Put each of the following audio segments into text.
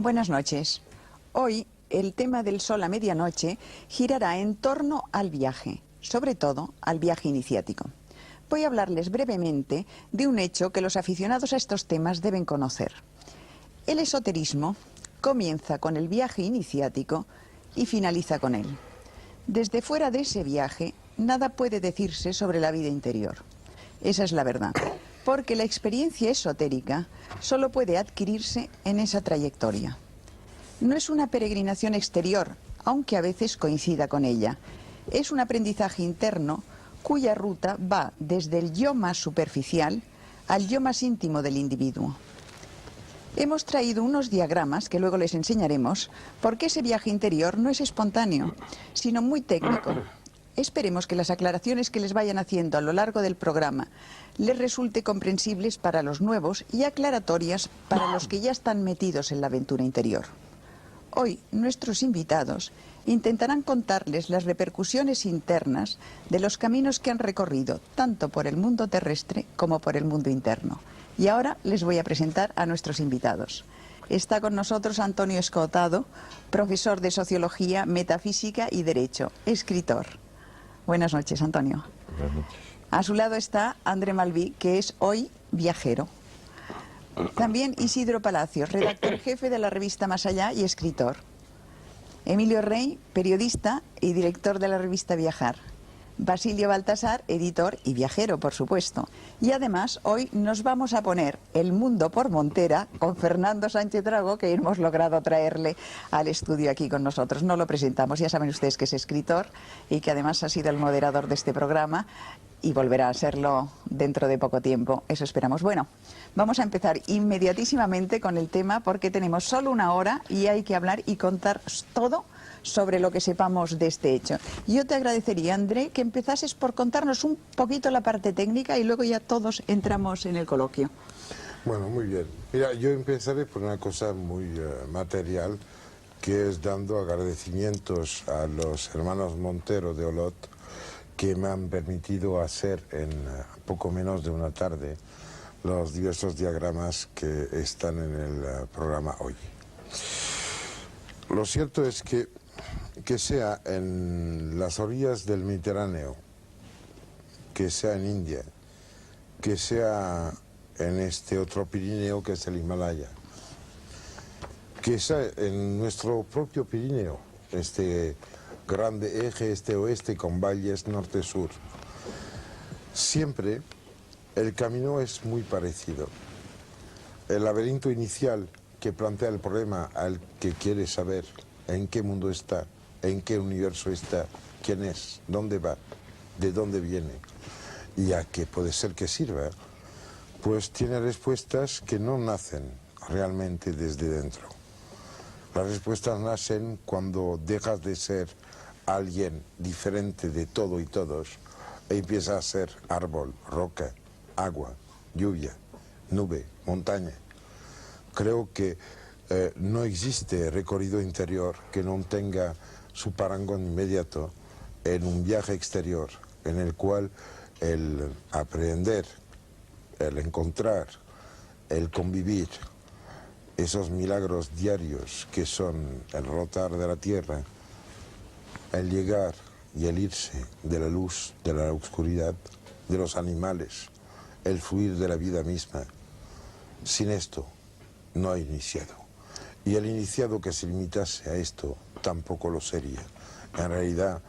Buenas noches. Hoy el tema del sol a medianoche girará en torno al viaje, sobre todo al viaje iniciático. Voy a hablarles brevemente de un hecho que los aficionados a estos temas deben conocer. El esoterismo comienza con el viaje iniciático y finaliza con él. Desde fuera de ese viaje, nada puede decirse sobre la vida interior. Esa es la verdad, porque la experiencia esotérica solo puede adquirirse en esa trayectoria. No es una peregrinación exterior, aunque a veces coincida con ella. Es un aprendizaje interno cuya ruta va desde el yo más superficial al yo más íntimo del individuo. Hemos traído unos diagramas que luego les enseñaremos porque ese viaje interior no es espontáneo, sino muy técnico. Esperemos que las aclaraciones que les vayan haciendo a lo largo del programa les resulte comprensibles para los nuevos y aclaratorias para los que ya están metidos en la aventura interior. Hoy nuestros invitados intentarán contarles las repercusiones internas de los caminos que han recorrido tanto por el mundo terrestre como por el mundo interno. Y ahora les voy a presentar a nuestros invitados. Está con nosotros Antonio Escotado, profesor de Sociología, Metafísica y Derecho, escritor. Buenas noches, Antonio. Buenas noches. A su lado está André Malví, que es hoy viajero. También Isidro Palacios, redactor jefe de la revista Más Allá y escritor. Emilio Rey, periodista y director de la revista Viajar. Basilio Baltasar, editor y viajero, por supuesto. Y además, hoy nos vamos a poner el mundo por montera con Fernando Sánchez Dragó, que hemos logrado traerle al estudio aquí con nosotros. No lo presentamos, ya saben ustedes que es escritor y que además ha sido el moderador de este programa y volverá a serlo dentro de poco tiempo, eso esperamos. Bueno, vamos a empezar inmediatísimamente con el tema porque tenemos solo una hora y hay que hablar y contar todo sobre lo que sepamos de este hecho. Yo te agradecería, André, que empezases por contarnos un poquito la parte técnica y luego ya todos entramos en el coloquio. Bueno, muy bien. Mira, yo empezaré por una cosa muy material, que es dando agradecimientos a los hermanos Montero de Olot, que me han permitido hacer en poco menos de una tarde los diversos diagramas que están en el programa hoy. Lo cierto es que sea en las orillas del Mediterráneo, que sea en India, que sea en este otro Pirineo que es el Himalaya, que sea en nuestro propio Pirineo, este grande eje este-oeste con valles norte-sur. Siempre el camino es muy parecido. El laberinto inicial que plantea el problema al que quiere saber en qué mundo está, en qué universo está, quién es, dónde va, de dónde viene y a qué puede ser que sirva, pues tiene respuestas que no nacen realmente desde dentro. Las respuestas nacen cuando dejas de ser alguien diferente de todo y todos e empieza a ser árbol, roca, agua, lluvia, nube, montaña. Creo que no existe recorrido interior que no tenga su parangón inmediato en un viaje exterior, en el cual el aprender, el encontrar, el convivir, esos milagros diarios que son el rotar de la tierra, el llegar y el irse de la luz, de la oscuridad, de los animales, el fluir de la vida misma. Sin esto no hay iniciado. Y el iniciado que se limitase a esto tampoco lo sería. En realidad,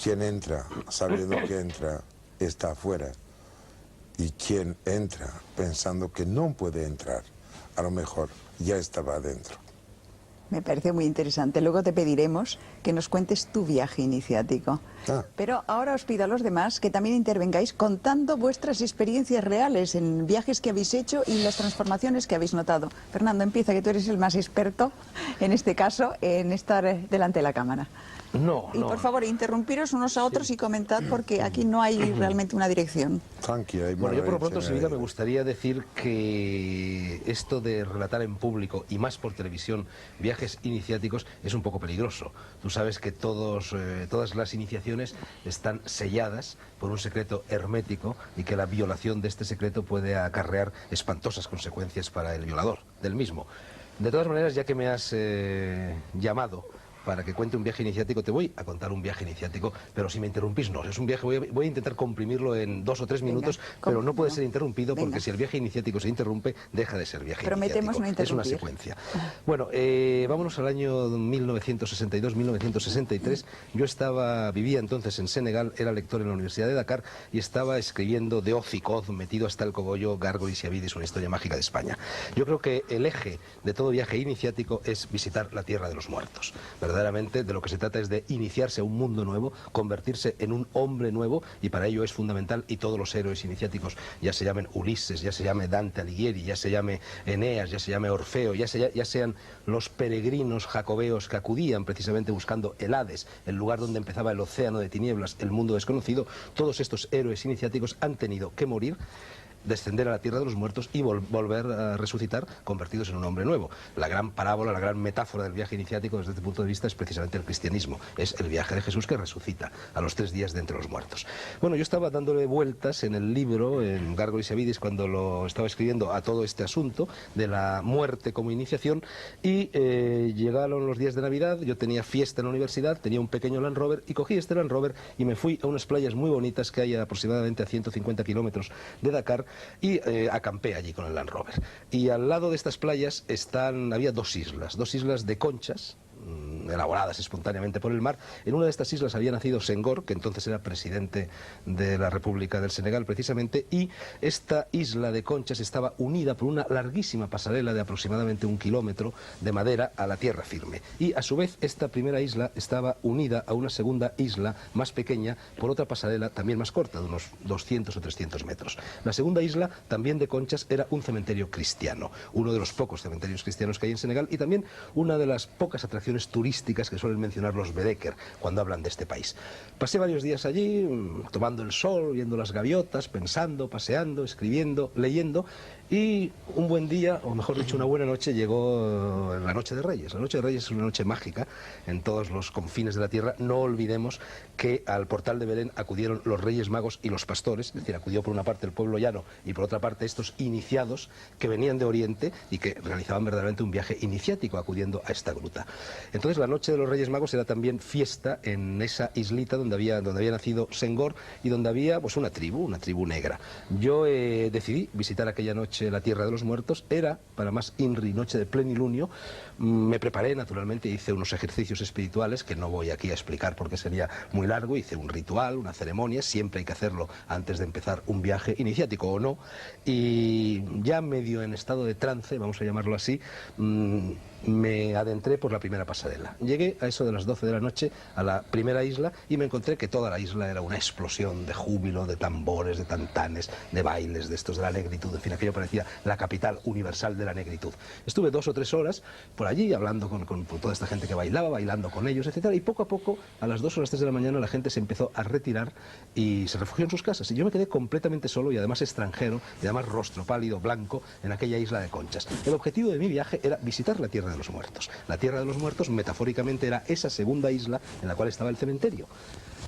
quien entra sabiendo que entra está afuera. Y quien entra pensando que no puede entrar, a lo mejor ya estaba adentro. Me parece muy interesante. Luego te pediremos que nos cuentes tu viaje iniciático. Pero ahora os pido a los demás que también intervengáis contando vuestras experiencias reales en viajes que habéis hecho y las transformaciones que habéis notado. Fernando, empieza, que tú eres el más experto, en este caso, en estar delante de la cámara. Y por favor, interrumpiros unos a otros y comentad porque aquí no hay realmente una dirección. Bueno, yo por lo pronto, Silvia, me gustaría decir que esto de relatar en público y más por televisión viajes iniciáticos es un poco peligroso. Tú sabes que todas las iniciaciones están selladas por un secreto hermético y que la violación de este secreto puede acarrear espantosas consecuencias para el violador del mismo. De todas maneras, ya que me has llamado para que cuente un viaje iniciático, te voy a contar un viaje iniciático, pero si me interrumpís no, es un viaje, voy a intentar comprimirlo en 2 o 3 minutos, pero no puede ser interrumpido porque si el viaje iniciático se interrumpe, deja de ser viaje Prometemos iniciático. No interrumpir. Es una secuencia. Bueno, vámonos al año 1962-1963. Yo vivía entonces en Senegal, era lector en la Universidad de Dakar y estaba escribiendo de hoz y coz, metido hasta el cogollo, Gárgoles y Avidis, una historia mágica de España. Yo creo que el eje de todo viaje iniciático es visitar la Tierra de los Muertos. Verdaderamente de lo que se trata es de iniciarse a un mundo nuevo, convertirse en un hombre nuevo, y para ello es fundamental, y todos los héroes iniciáticos, ya se llamen Ulises, ya se llame Dante Alighieri, ya se llame Eneas, ya se llame Orfeo, ya sean los peregrinos jacobeos que acudían precisamente buscando el Hades, el lugar donde empezaba el océano de tinieblas, el mundo desconocido, todos estos héroes iniciáticos han tenido que morir, descender a la tierra de los muertos y volver a resucitar convertidos en un hombre nuevo. La gran parábola, la gran metáfora del viaje iniciático desde este punto de vista es precisamente el cristianismo. Es el viaje de Jesús que resucita a los 3 días de entre los muertos. Bueno, yo estaba dándole vueltas en el libro, en Gárgoles y Avidis, cuando lo estaba escribiendo, a todo este asunto de la muerte como iniciación, y llegaron los días de Navidad, yo tenía fiesta en la universidad, tenía un pequeño Land Rover y cogí este Land Rover y me fui a unas playas muy bonitas que hay aproximadamente a 150 kilómetros de Dakar, y acampé allí con el Land Rover. Y al lado de estas playas había 2 islas de conchas, elaboradas espontáneamente por el mar. En una de estas islas había nacido Senghor, que entonces era presidente de la República del Senegal precisamente, y esta isla de conchas estaba unida por una larguísima pasarela de aproximadamente 1 kilómetro de madera a la tierra firme, y a su vez esta primera isla estaba unida a una segunda isla más pequeña por otra pasarela también más corta, de unos 200 o 300 metros. La segunda isla, también de conchas, era un cementerio cristiano, uno de los pocos cementerios cristianos que hay en Senegal, y también una de las pocas atracciones turísticas que suelen mencionar los Baedeker cuando hablan de este país. Pasé varios días allí, tomando el sol, viendo las gaviotas, pensando, paseando, escribiendo, leyendo, y un buen día, o mejor dicho, una buena noche, llegó la Noche de Reyes. La Noche de Reyes es una noche mágica en todos los confines de la tierra. No olvidemos que al portal de Belén acudieron los Reyes Magos y los pastores, es decir, acudió por una parte el pueblo llano y por otra parte estos iniciados que venían de Oriente y que realizaban verdaderamente un viaje iniciático acudiendo a esta gruta. Entonces la noche de los Reyes Magos era también fiesta en esa islita donde había nacido Senghor y donde había pues una tribu negra. Yo decidí visitar aquella noche la Tierra de los Muertos. Era, para más INRI, noche de plenilunio. Me preparé, naturalmente, hice unos ejercicios espirituales que no voy aquí a explicar porque sería muy largo. Hice un ritual, una ceremonia, siempre hay que hacerlo antes de empezar un viaje iniciático o no, y ya medio en estado de trance, vamos a llamarlo así, me adentré por la primera pasarela. Llegué a eso de las 12 de la noche a la primera isla y me encontré que toda la isla era una explosión de júbilo, de tambores, de tantanes, de bailes, de estos de la negritud. En fin, aquello parecía la capital universal de la negritud. Estuve 2 o 3 horas por allí hablando con toda esta gente que bailaba, bailando con ellos, etcétera, y poco a poco, a las 2 o las 3 de la mañana, la gente se empezó a retirar y se refugió en sus casas. Y yo me quedé completamente solo y además extranjero, y además rostro pálido, blanco, en aquella isla de conchas. El objetivo de mi viaje era visitar la Tierra de los Muertos. La Tierra de los Muertos, metafóricamente, era esa segunda isla en la cual estaba el cementerio.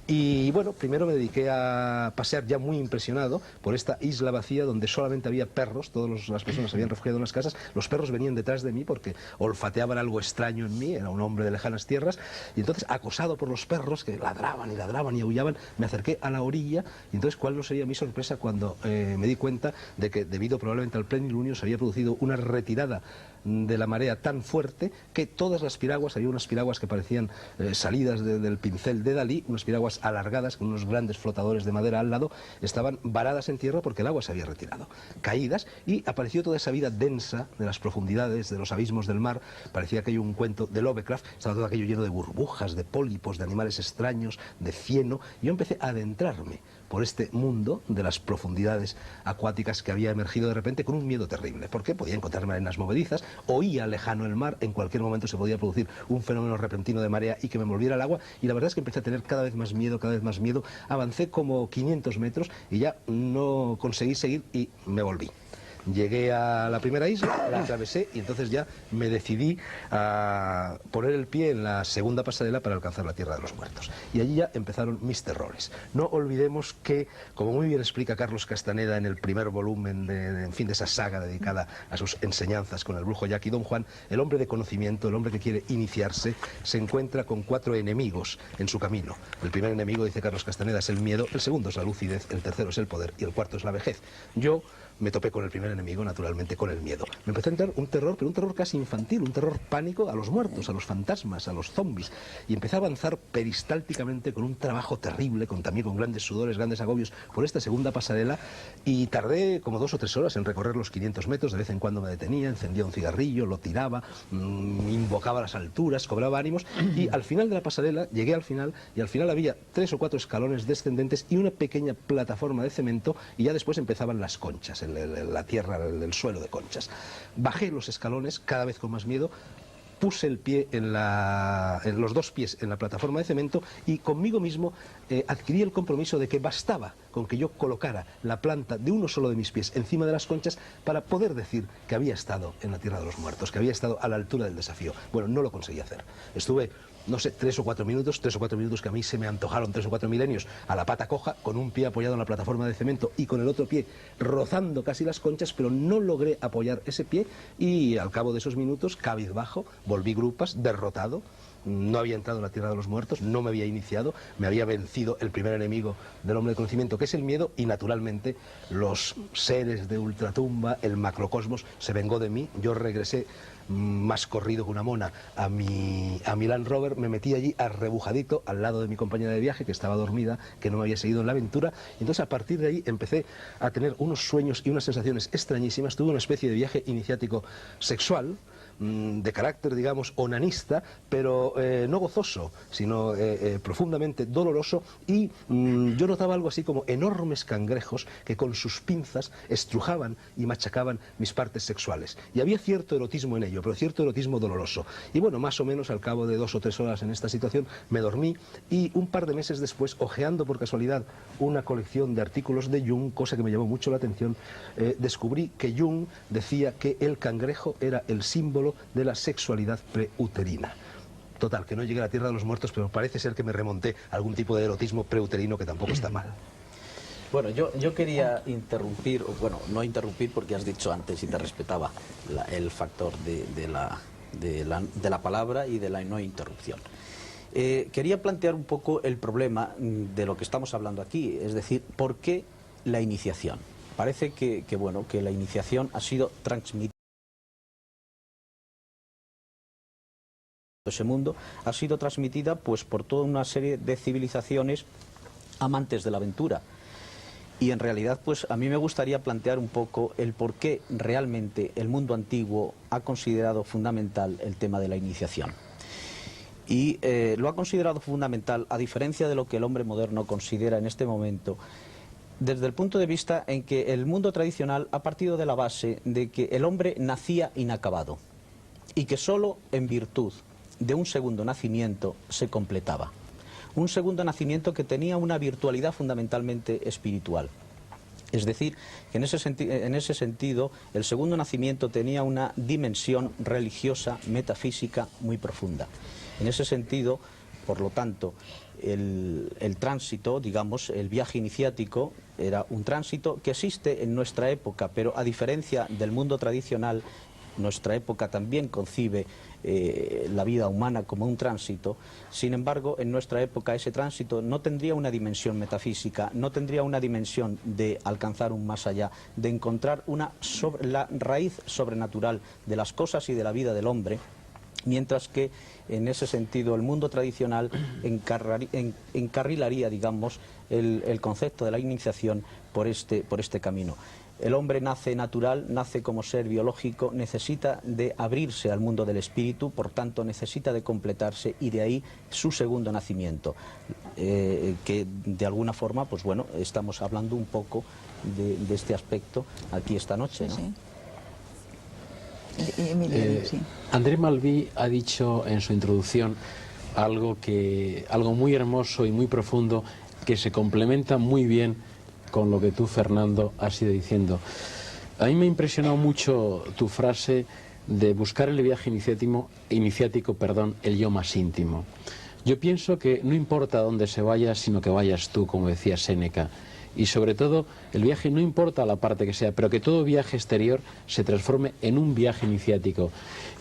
Y bueno, primero me dediqué a pasear ya muy impresionado por esta isla vacía donde solamente había perros. Todas las personas se habían refugiado en las casas. Los perros venían detrás de mí porque olfateaban algo extraño en mí. Era un hombre de lejanas tierras. Y entonces, acosado por los perros que ladraban y aullaban, me acerqué a la orilla. Y entonces, ¿cuál no sería mi sorpresa cuando me di cuenta de que, debido probablemente al plenilunio, se había producido una retirada de la marea tan fuerte que todas las piraguas, había unas piraguas que parecían salidas del pincel de Dalí, unas piraguas alargadas con unos grandes flotadores de madera al lado, estaban varadas en tierra porque el agua se había retirado, caídas, y apareció toda esa vida densa de las profundidades, de los abismos del mar. Parecía aquello un cuento de Lovecraft. Estaba todo aquello lleno de burbujas, de pólipos, de animales extraños, de cieno, y yo empecé a adentrarme por este mundo de las profundidades acuáticas que había emergido de repente con un miedo terrible, porque podía encontrarme arenas movedizas, oía lejano el mar, en cualquier momento se podía producir un fenómeno repentino de marea y que me envolviera el agua, y la verdad es que empecé a tener cada vez más miedo, avancé como 500 metros y ya no conseguí seguir y me volví. Llegué a la primera isla, la atravesé y entonces ya me decidí a poner el pie en la segunda pasarela para alcanzar la Tierra de los Muertos. Y allí ya empezaron mis terrores. No olvidemos que, como muy bien explica Carlos Castaneda en el primer volumen de esa saga dedicada a sus enseñanzas con el brujo Jack y Don Juan, el hombre de conocimiento, el hombre que quiere iniciarse, se encuentra con 4 enemigos en su camino. El primer enemigo, dice Carlos Castaneda, es el miedo, el segundo es la lucidez, el tercero es el poder y el cuarto es la vejez. Yo me topé con el primer enemigo, naturalmente, con el miedo. Me empezó a entrar un terror, pero un terror casi infantil, un terror pánico a los muertos, a los fantasmas, a los zombies. Y empecé a avanzar peristálticamente con un trabajo terrible, también con grandes sudores, grandes agobios, por esta segunda pasarela. Y tardé como 2 o 3 horas en recorrer los 500 metros. De vez en cuando me detenía, encendía un cigarrillo, lo tiraba, invocaba las alturas, cobraba ánimos. Y al final de la pasarela, llegué al final, y al final había 3 o 4 escalones descendentes y una pequeña plataforma de cemento, y ya después empezaban las conchas, la tierra, el suelo de conchas. Bajé los escalones cada vez con más miedo, puse el pie en los 2 pies en la plataforma de cemento y conmigo mismo adquirí el compromiso de que bastaba con que yo colocara la planta de uno solo de mis pies encima de las conchas para poder decir que había estado en la Tierra de los Muertos, que había estado a la altura del desafío. Bueno, no lo conseguí hacer. Estuve, no sé, 3 o 4 minutos que a mí se me antojaron 3 o 4 milenios, a la pata coja, con un pie apoyado en la plataforma de cemento y con el otro pie rozando casi las conchas, pero no logré apoyar ese pie y al cabo de esos minutos, cabizbajo, volví grupas, derrotado. No había entrado en la Tierra de los Muertos, no me había iniciado, me había vencido el primer enemigo del hombre de conocimiento, que es el miedo, y naturalmente los seres de ultratumba, el macrocosmos, se vengó de mí. Yo regresé más corrido que una mona a mi Land Rover, me metí allí arrebujadito al lado de mi compañera de viaje, que estaba dormida, que no me había seguido en la aventura, y entonces a partir de ahí empecé a tener unos sueños y unas sensaciones extrañísimas. Tuve una especie de viaje iniciático sexual, de carácter, digamos, onanista, pero no gozoso, sino profundamente doloroso, y yo notaba algo así como enormes cangrejos que con sus pinzas estrujaban y machacaban mis partes sexuales. Y había cierto erotismo en ello, pero cierto erotismo doloroso. Y bueno, más o menos al cabo de 2 o 3 horas en esta situación me dormí, y un par de meses después, hojeando por casualidad una colección de artículos de Jung, cosa que me llamó mucho la atención, descubrí que Jung decía que el cangrejo era el símbolo de la sexualidad preuterina. Total, que no llegué a la Tierra de los Muertos, pero parece ser que me remonté a algún tipo de erotismo preuterino, que tampoco está mal. Bueno, yo quería interrumpir, o bueno, no interrumpir porque has dicho antes y te respetaba el factor de la palabra y de la no interrupción. Quería plantear un poco el problema de lo que estamos hablando aquí, es decir, ¿por qué la iniciación? Parece que la iniciación ha sido transmitida. Ese mundo ha sido transmitida pues por toda una serie de civilizaciones amantes de la aventura, y en realidad pues a mí me gustaría plantear un poco el por qué realmente el mundo antiguo ha considerado fundamental el tema de la iniciación, y lo ha considerado fundamental a diferencia de lo que el hombre moderno considera en este momento, desde el punto de vista en que el mundo tradicional ha partido de la base de que el hombre nacía inacabado y que solo en virtud de un segundo nacimiento se completaba. Un segundo nacimiento que tenía una virtualidad fundamentalmente espiritual. Es decir, que en ese sentido el segundo nacimiento tenía una dimensión religiosa, metafísica muy profunda. En ese sentido, por lo tanto, el tránsito, digamos, el viaje iniciático, era un tránsito que existe en nuestra época, pero a diferencia del mundo tradicional, nuestra época también concibe la vida humana como un tránsito. Sin embargo, en nuestra época ese tránsito no tendría una dimensión metafísica, no tendría una dimensión de alcanzar un más allá, de encontrar la raíz sobrenatural de las cosas y de la vida del hombre, mientras que en ese sentido el mundo tradicional encarrilaría, digamos, el concepto de la iniciación por este camino. El hombre nace natural, nace como ser biológico, necesita de abrirse al mundo del espíritu, por tanto necesita de completarse, y de ahí su segundo nacimiento, que de alguna forma, pues bueno, estamos hablando un poco de este aspecto aquí esta noche, ¿no? Sí. André Malví ha dicho en su introducción algo muy hermoso y muy profundo, que se complementa muy bien con lo que tú, Fernando, has ido diciendo. A mí me ha impresionado mucho tu frase de buscar el viaje iniciático, el yo más íntimo. Yo pienso que no importa dónde se vaya, sino que vayas tú, como decía Séneca. Y sobre todo, el viaje no importa la parte que sea, pero que todo viaje exterior se transforme en un viaje iniciático.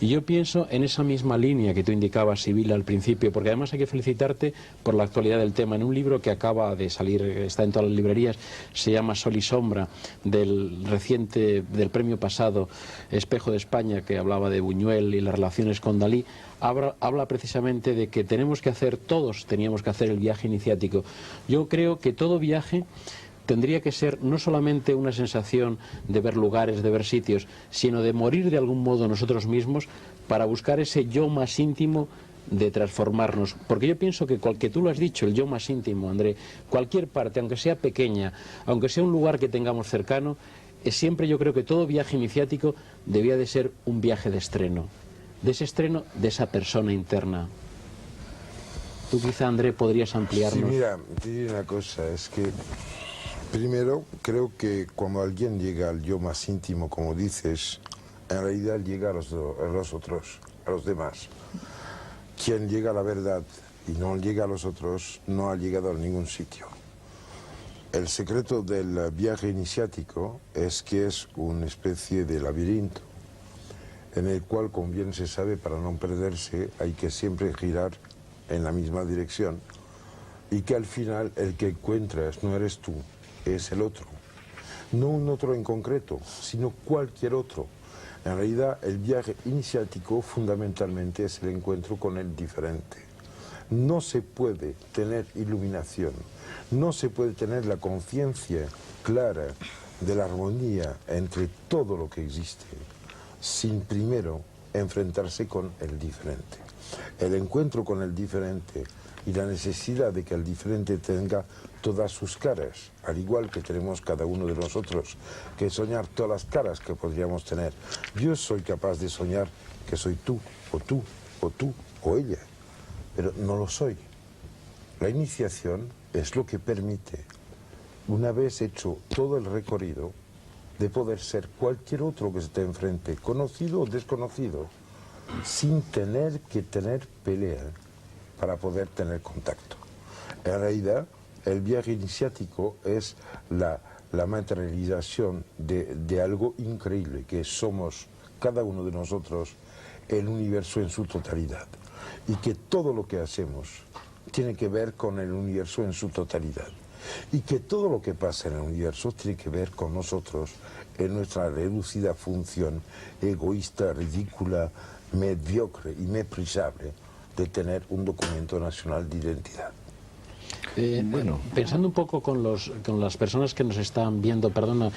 Y yo pienso en esa misma línea que tú indicabas, Sibila, al principio, porque además hay que felicitarte por la actualidad del tema. En un libro que acaba de salir, está en todas las librerías, se llama Sol y Sombra, del premio pasado Espejo de España, que hablaba de Buñuel y las relaciones con Dalí, habla precisamente de que todos teníamos que hacer el viaje iniciático. Yo creo que todo viaje tendría que ser no solamente una sensación de ver lugares, de ver sitios, sino de morir de algún modo nosotros mismos para buscar ese yo más íntimo de transformarnos. Porque yo pienso que tú lo has dicho, el yo más íntimo, André, cualquier parte, aunque sea pequeña, aunque sea un lugar que tengamos cercano, siempre yo creo que todo viaje iniciático debía de ser un viaje de estreno. De ese estreno, de esa persona interna. Tú quizá, André, podrías ampliarnos. Sí, mira, te digo una cosa, es que primero creo que cuando alguien llega al yo más íntimo, como dices, en realidad llega a los otros, a los demás. Quien llega a la verdad y no llega a los otros, no ha llegado a ningún sitio. El secreto del viaje iniciático es que es una especie de laberinto, en el cual, como bien se sabe, para no perderse hay que siempre girar en la misma dirección, y que al final el que encuentras no eres tú, es el otro. No un otro en concreto, sino cualquier otro. En realidad el viaje iniciático fundamentalmente es el encuentro con el diferente. No se puede tener iluminación, no se puede tener la conciencia clara de la armonía entre todo lo que existe, sin primero enfrentarse con el diferente. El encuentro con el diferente y la necesidad de que el diferente tenga todas sus caras, al igual que tenemos cada uno de nosotros, que soñar todas las caras que podríamos tener. Yo soy capaz de soñar que soy tú, o tú, o tú, o ella, pero no lo soy. La iniciación es lo que permite, una vez hecho todo el recorrido, de poder ser cualquier otro que se te enfrente, conocido o desconocido, sin tener que tener pelea para poder tener contacto. En realidad, el viaje iniciático es la materialización de algo increíble, que somos cada uno de nosotros el universo en su totalidad, y que todo lo que hacemos tiene que ver con el universo en su totalidad, y que todo lo que pasa en el universo tiene que ver con nosotros en nuestra reducida función egoísta, ridícula, mediocre y meprisable de tener un documento nacional de identidad. Bueno, pensando un poco con las personas que nos están viendo, perdona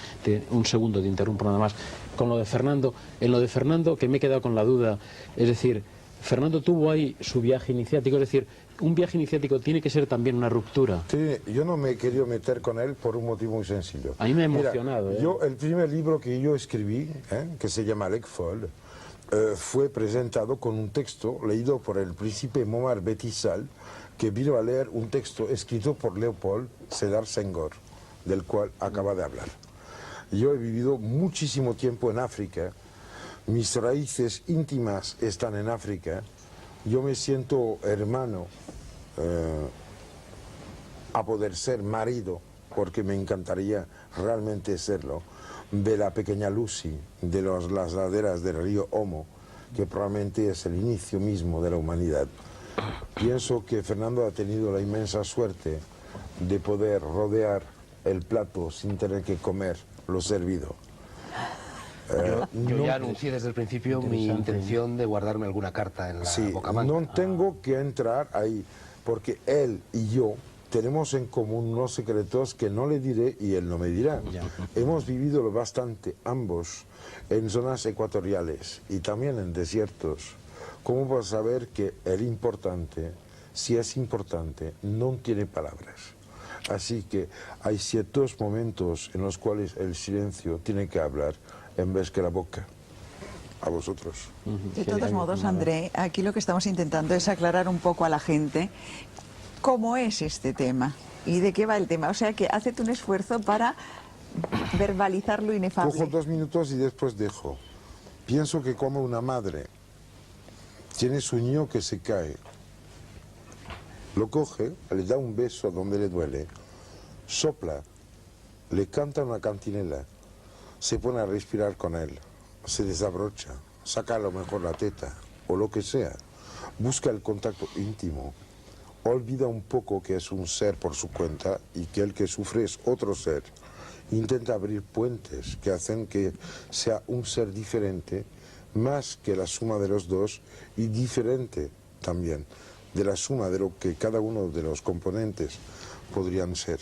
un segundo, te interrumpo nada más, con lo de Fernando, en lo de Fernando que me he quedado con la duda, es decir, Fernando tuvo ahí su viaje iniciático, es decir, un viaje iniciático tiene que ser también una ruptura. Sí, yo no me he querido meter con él por un motivo muy sencillo. A mí me ha emocionado. Mira, el primer libro que yo escribí, que se llama L'Ecfol, fue presentado con un texto leído por el príncipe Momar Bettisal, que vino a leer un texto escrito por Leopold Sédar Senghor, del cual acaba de hablar. Yo he vivido muchísimo tiempo en África, mis raíces íntimas están en África, yo me siento hermano a poder ser marido, porque me encantaría realmente serlo, de la pequeña Lucy, de las laderas del río Omo, que probablemente es el inicio mismo de la humanidad. Pienso que Fernando ha tenido la inmensa suerte de poder rodear el plato sin tener que comer lo servido. Yo ya anuncié desde el principio mi intención de guardarme alguna carta en la bocamanga. No tengo que entrar ahí, porque él y yo tenemos en común unos secretos que no le diré y él no me dirá. Hemos vivido bastante ambos en zonas ecuatoriales y también en desiertos. ¿Cómo vas a saber que el importante, si es importante, no tiene palabras? Así que hay ciertos momentos en los cuales el silencio tiene que hablar en vez que la boca. A vosotros. De todos modos, André, aquí lo que estamos intentando es aclarar un poco a la gente cómo es este tema y de qué va el tema. O sea que haced un esfuerzo para verbalizar lo inefable. Cojo 2 minutos y después dejo. Pienso que como una madre tiene su niño que se cae, lo coge, le da un beso donde le duele, sopla, le canta una cantinela, se pone a respirar con él, se desabrocha, saca a lo mejor la teta o lo que sea, busca el contacto íntimo, olvida un poco que es un ser por su cuenta y que el que sufre es otro ser. Intenta abrir puentes que hacen que sea un ser diferente, más que la suma de los dos y diferente también de la suma de lo que cada uno de los componentes podrían ser.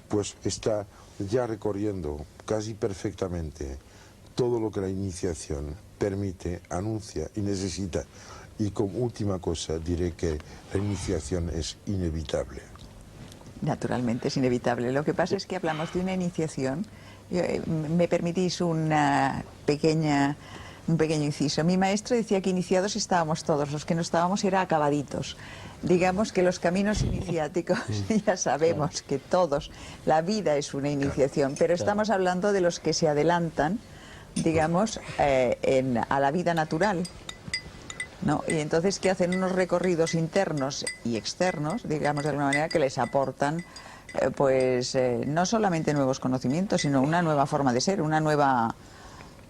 Pues está ya recorriendo casi perfectamente todo lo que la iniciación permite, anuncia y necesita. Y como última cosa diré que la iniciación es inevitable. Naturalmente es inevitable. Lo que pasa es que hablamos de una iniciación. Me permitís un pequeño inciso. Mi maestro decía que iniciados estábamos todos, los que no estábamos era acabaditos. Digamos que los caminos iniciáticos, ya sabemos que todos, la vida es una iniciación, pero estamos hablando de los que se adelantan, digamos, a la vida natural, ¿no? Y entonces que hacen unos recorridos internos y externos, digamos de alguna manera, que les aportan no solamente nuevos conocimientos, sino una nueva forma de ser, una nueva,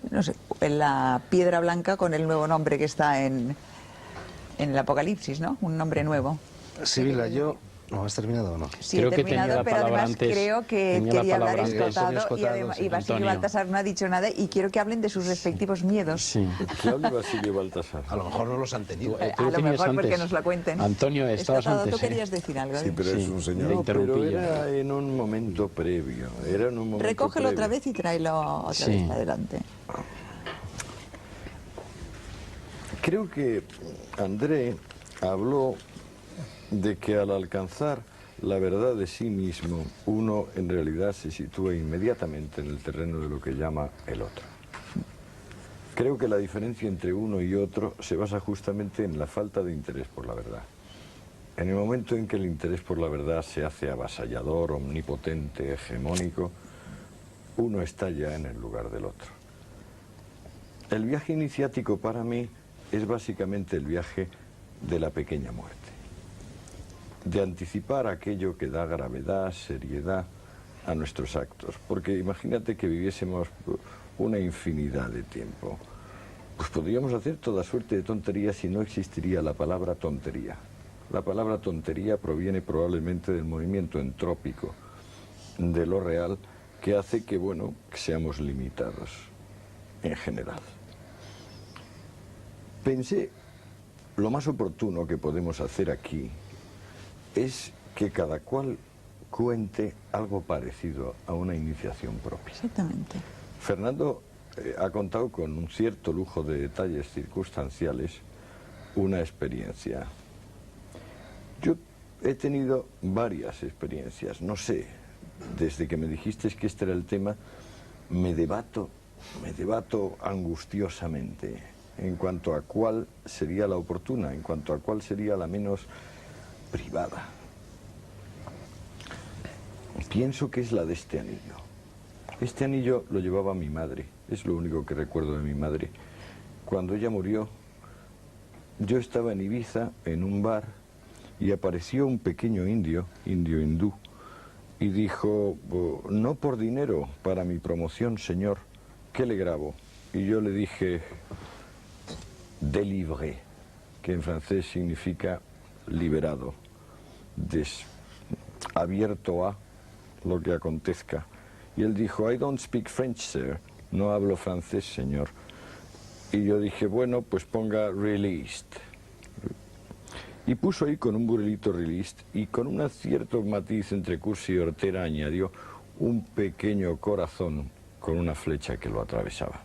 no sé, la piedra blanca con el nuevo nombre que está en el Apocalipsis, ¿no? Un nombre nuevo. Sibila, yo... ¿No has terminado o no? Sí, Creo he que tenía terminado, la pero palabra además antes, creo que tenía la quería hablar palabra antes. Escotado Antonio Escotado, sí. y Basilio Antonio. Baltasar no ha dicho nada y quiero que hablen de sus respectivos miedos. Sí. Que hable Basilio Baltasar. A lo mejor no los han tenido. Tú A lo tenías mejor porque antes. nos lo cuenten. Antonio, estabas Escotado, antes. tú querías decir algo. Sí, pero Sí, es un le señor. No, pero interrumpí yo. era en un momento previo. Era en un momento Recógelo previo. otra vez y tráelo otra Sí. vez adelante. Creo que André habló de que al alcanzar la verdad de sí mismo, uno en realidad se sitúa inmediatamente en el terreno de lo que llama el otro. Creo que la diferencia entre uno y otro se basa justamente en la falta de interés por la verdad. En el momento en que el interés por la verdad se hace avasallador, omnipotente, hegemónico, uno está ya en el lugar del otro. El viaje iniciático para mí es básicamente el viaje de la pequeña muerte, de anticipar aquello que da gravedad, seriedad a nuestros actos. Porque imagínate que viviésemos una infinidad de tiempo. Pues podríamos hacer toda suerte de tonterías y no existiría la palabra tontería. La palabra tontería proviene probablemente del movimiento entrópico de lo real que hace que, bueno, que seamos limitados en general. Pensé, lo más oportuno que podemos hacer aquí es que cada cual cuente algo parecido a una iniciación propia. Exactamente. Fernando ha contado con un cierto lujo de detalles circunstanciales una experiencia. Yo he tenido varias experiencias, no sé, desde que me dijiste que este era el tema, me debato angustiosamente en cuanto a cuál sería la oportuna, en cuanto a cuál sería la menos privada. Pienso que es la de este anillo. Este anillo lo llevaba mi madre, es lo único que recuerdo de mi madre. Cuando ella murió, yo estaba en Ibiza, en un bar, y apareció un pequeño indio hindú, y dijo, no por dinero, para mi promoción, señor, ¿qué le grabo? Y yo le dije, délivré, que en francés significa liberado, abierto a lo que acontezca. Y él dijo, I don't speak French, sir, no hablo francés, señor. Y yo dije, bueno, pues ponga released. Y puso ahí con un burelito released y con un cierto matiz entre cursi y hortera añadió un pequeño corazón con una flecha que lo atravesaba.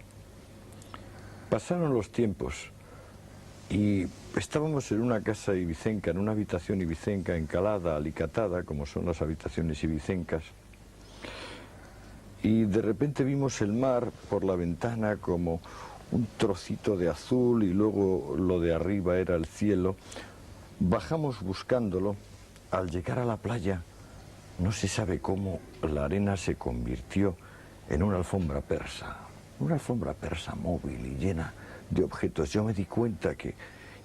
Pasaron los tiempos y estábamos en una casa ibicenca, en una habitación ibicenca encalada, alicatada, como son las habitaciones ibicencas. Y de repente vimos el mar por la ventana como un trocito de azul y luego lo de arriba era el cielo. Bajamos buscándolo. Al llegar a la playa, no se sabe cómo, la arena se convirtió en una alfombra persa móvil y llena de objetos. Yo me di cuenta que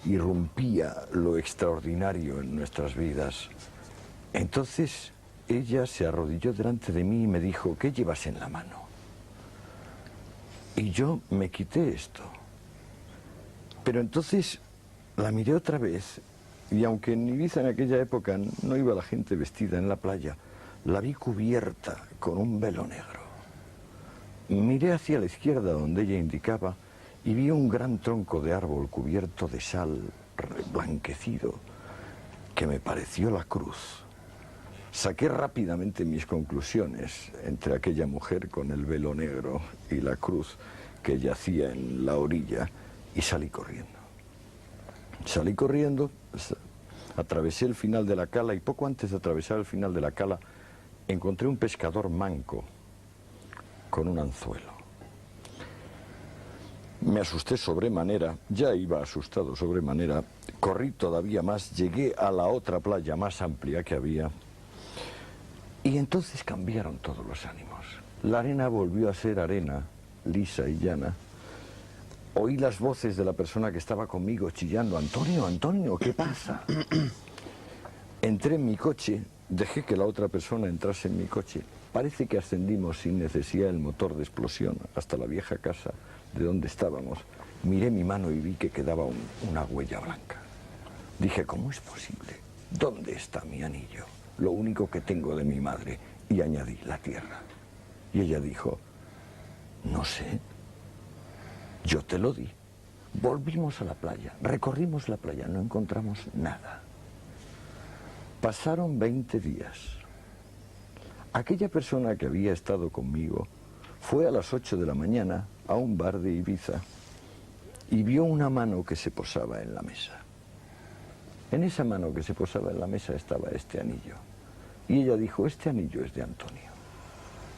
irrumpía lo extraordinario en nuestras vidas. Entonces ella se arrodilló delante de mí y me dijo: ¿qué llevas en la mano? Y yo me quité esto. Pero entonces la miré otra vez, y aunque en Ibiza en aquella época no iba la gente vestida en la playa, la vi cubierta con un velo negro. Miré hacia la izquierda donde ella indicaba y vi un gran tronco de árbol cubierto de sal, reblanquecido, que me pareció la cruz. Saqué rápidamente mis conclusiones entre aquella mujer con el velo negro y la cruz que yacía en la orilla y salí corriendo. Salí corriendo, atravesé el final de la cala y poco antes de atravesar el final de la cala encontré un pescador manco con un anzuelo. Me asusté sobremanera, ya iba asustado sobremanera, corrí todavía más, llegué a la otra playa más amplia que había y entonces cambiaron todos los ánimos. La arena volvió a ser arena, lisa y llana. Oí las voces de la persona que estaba conmigo chillando: Antonio, Antonio, ¿qué pasa? Entré en mi coche, dejé que la otra persona entrase en mi coche. Parece que ascendimos sin necesidad del motor de explosión hasta la vieja casa de donde estábamos. Miré mi mano y vi que quedaba una huella blanca. Dije: ¿cómo es posible? ¿Dónde está mi anillo? Lo único que tengo de mi madre. Y añadí: la tierra. Y ella dijo: no sé. Yo te lo di. Volvimos a la playa, recorrimos la playa, no encontramos nada. Pasaron 20 días. Aquella persona que había estado conmigo fue a las 8 de la mañana a un bar de Ibiza y vio una mano que se posaba en la mesa. En esa mano que se posaba en la mesa estaba este anillo. Y ella dijo: este anillo es de Antonio.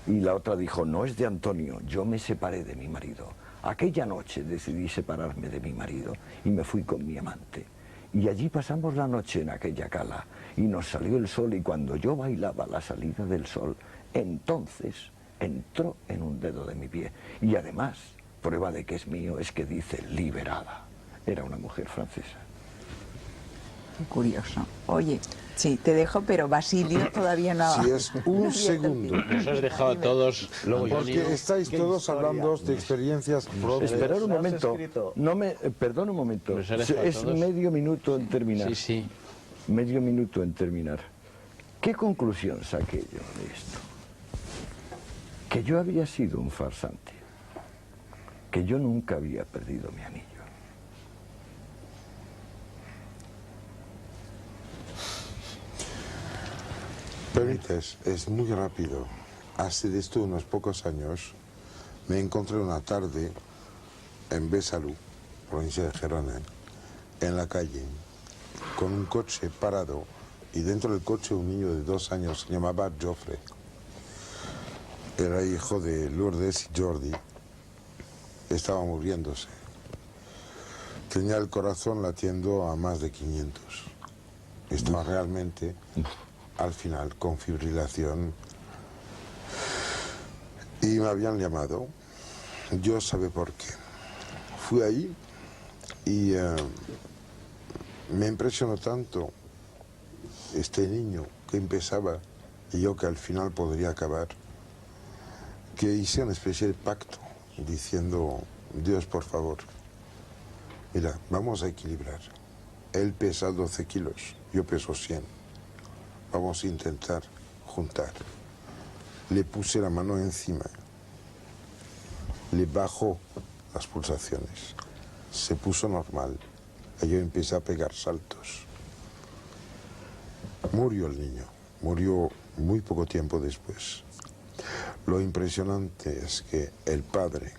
Y la otra dijo: no es de Antonio, yo me separé de mi marido. Aquella noche decidí separarme de mi marido y me fui con mi amante. Y allí pasamos la noche en aquella cala y nos salió el sol, y cuando yo bailaba la salida del sol, entonces entró en un dedo de mi pie. Y además, prueba de que es mío es que dice liberada. Era una mujer francesa. Qué curioso. Oye, sí, te dejo, pero Basilio todavía no... Si es un segundo. Nos has dejado a todos. Porque estáis todos hablando de experiencias propias. Esperad un momento. Perdón un momento. Es medio minuto en terminar. Sí, sí. Medio minuto en terminar. ¿Qué conclusión saqué yo de esto? Que yo había sido un farsante. Que yo nunca había perdido mi anillo. Permites, es muy rápido. Hace de esto unos pocos años me encontré una tarde en Besalú, provincia de Gerona, en la calle, con un coche parado y dentro del coche un niño de 2 años, se llamaba Joffre. Era hijo de Lourdes y Jordi. Estaba muriéndose. Tenía el corazón latiendo a más de 500. Estaba realmente... al final con fibrilación, y me habían llamado. Yo sabía por qué. Fui ahí y me impresionó tanto este niño que empezaba y yo que al final podría acabar, que hice una especie de pacto diciendo: Dios, por favor, mira, vamos a equilibrar. Él pesa 12 kilos, yo peso 100. Vamos a intentar juntar. Le puse la mano encima, le bajó las pulsaciones, se puso normal, y yo empecé a pegar saltos. Murió el niño, murió muy poco tiempo después. Lo impresionante es que el padre,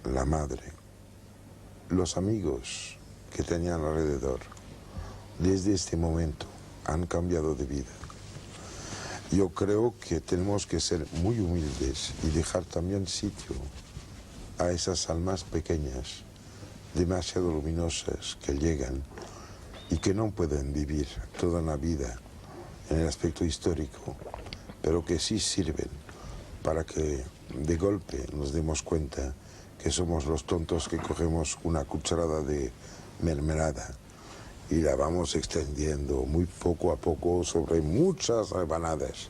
la madre, los amigos que tenían alrededor, desde este momento, han cambiado de vida. Yo creo que tenemos que ser muy humildes y dejar también sitio a esas almas pequeñas, demasiado luminosas, que llegan y que no pueden vivir toda una vida en el aspecto histórico, pero que sí sirven para que de golpe nos demos cuenta que somos los tontos que cogemos una cucharada de mermelada y la vamos extendiendo muy poco a poco sobre muchas rebanadas.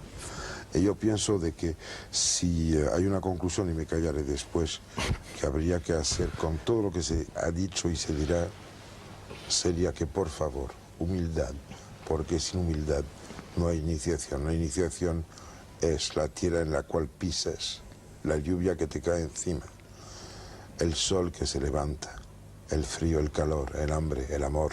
Y yo pienso de que si hay una conclusión, y me callaré después, que habría que hacer con todo lo que se ha dicho y se dirá, sería que, por favor, humildad, porque sin humildad no hay iniciación. La iniciación es la tierra en la cual pisas, la lluvia que te cae encima, el sol que se levanta, el frío, el calor, el hambre, el amor.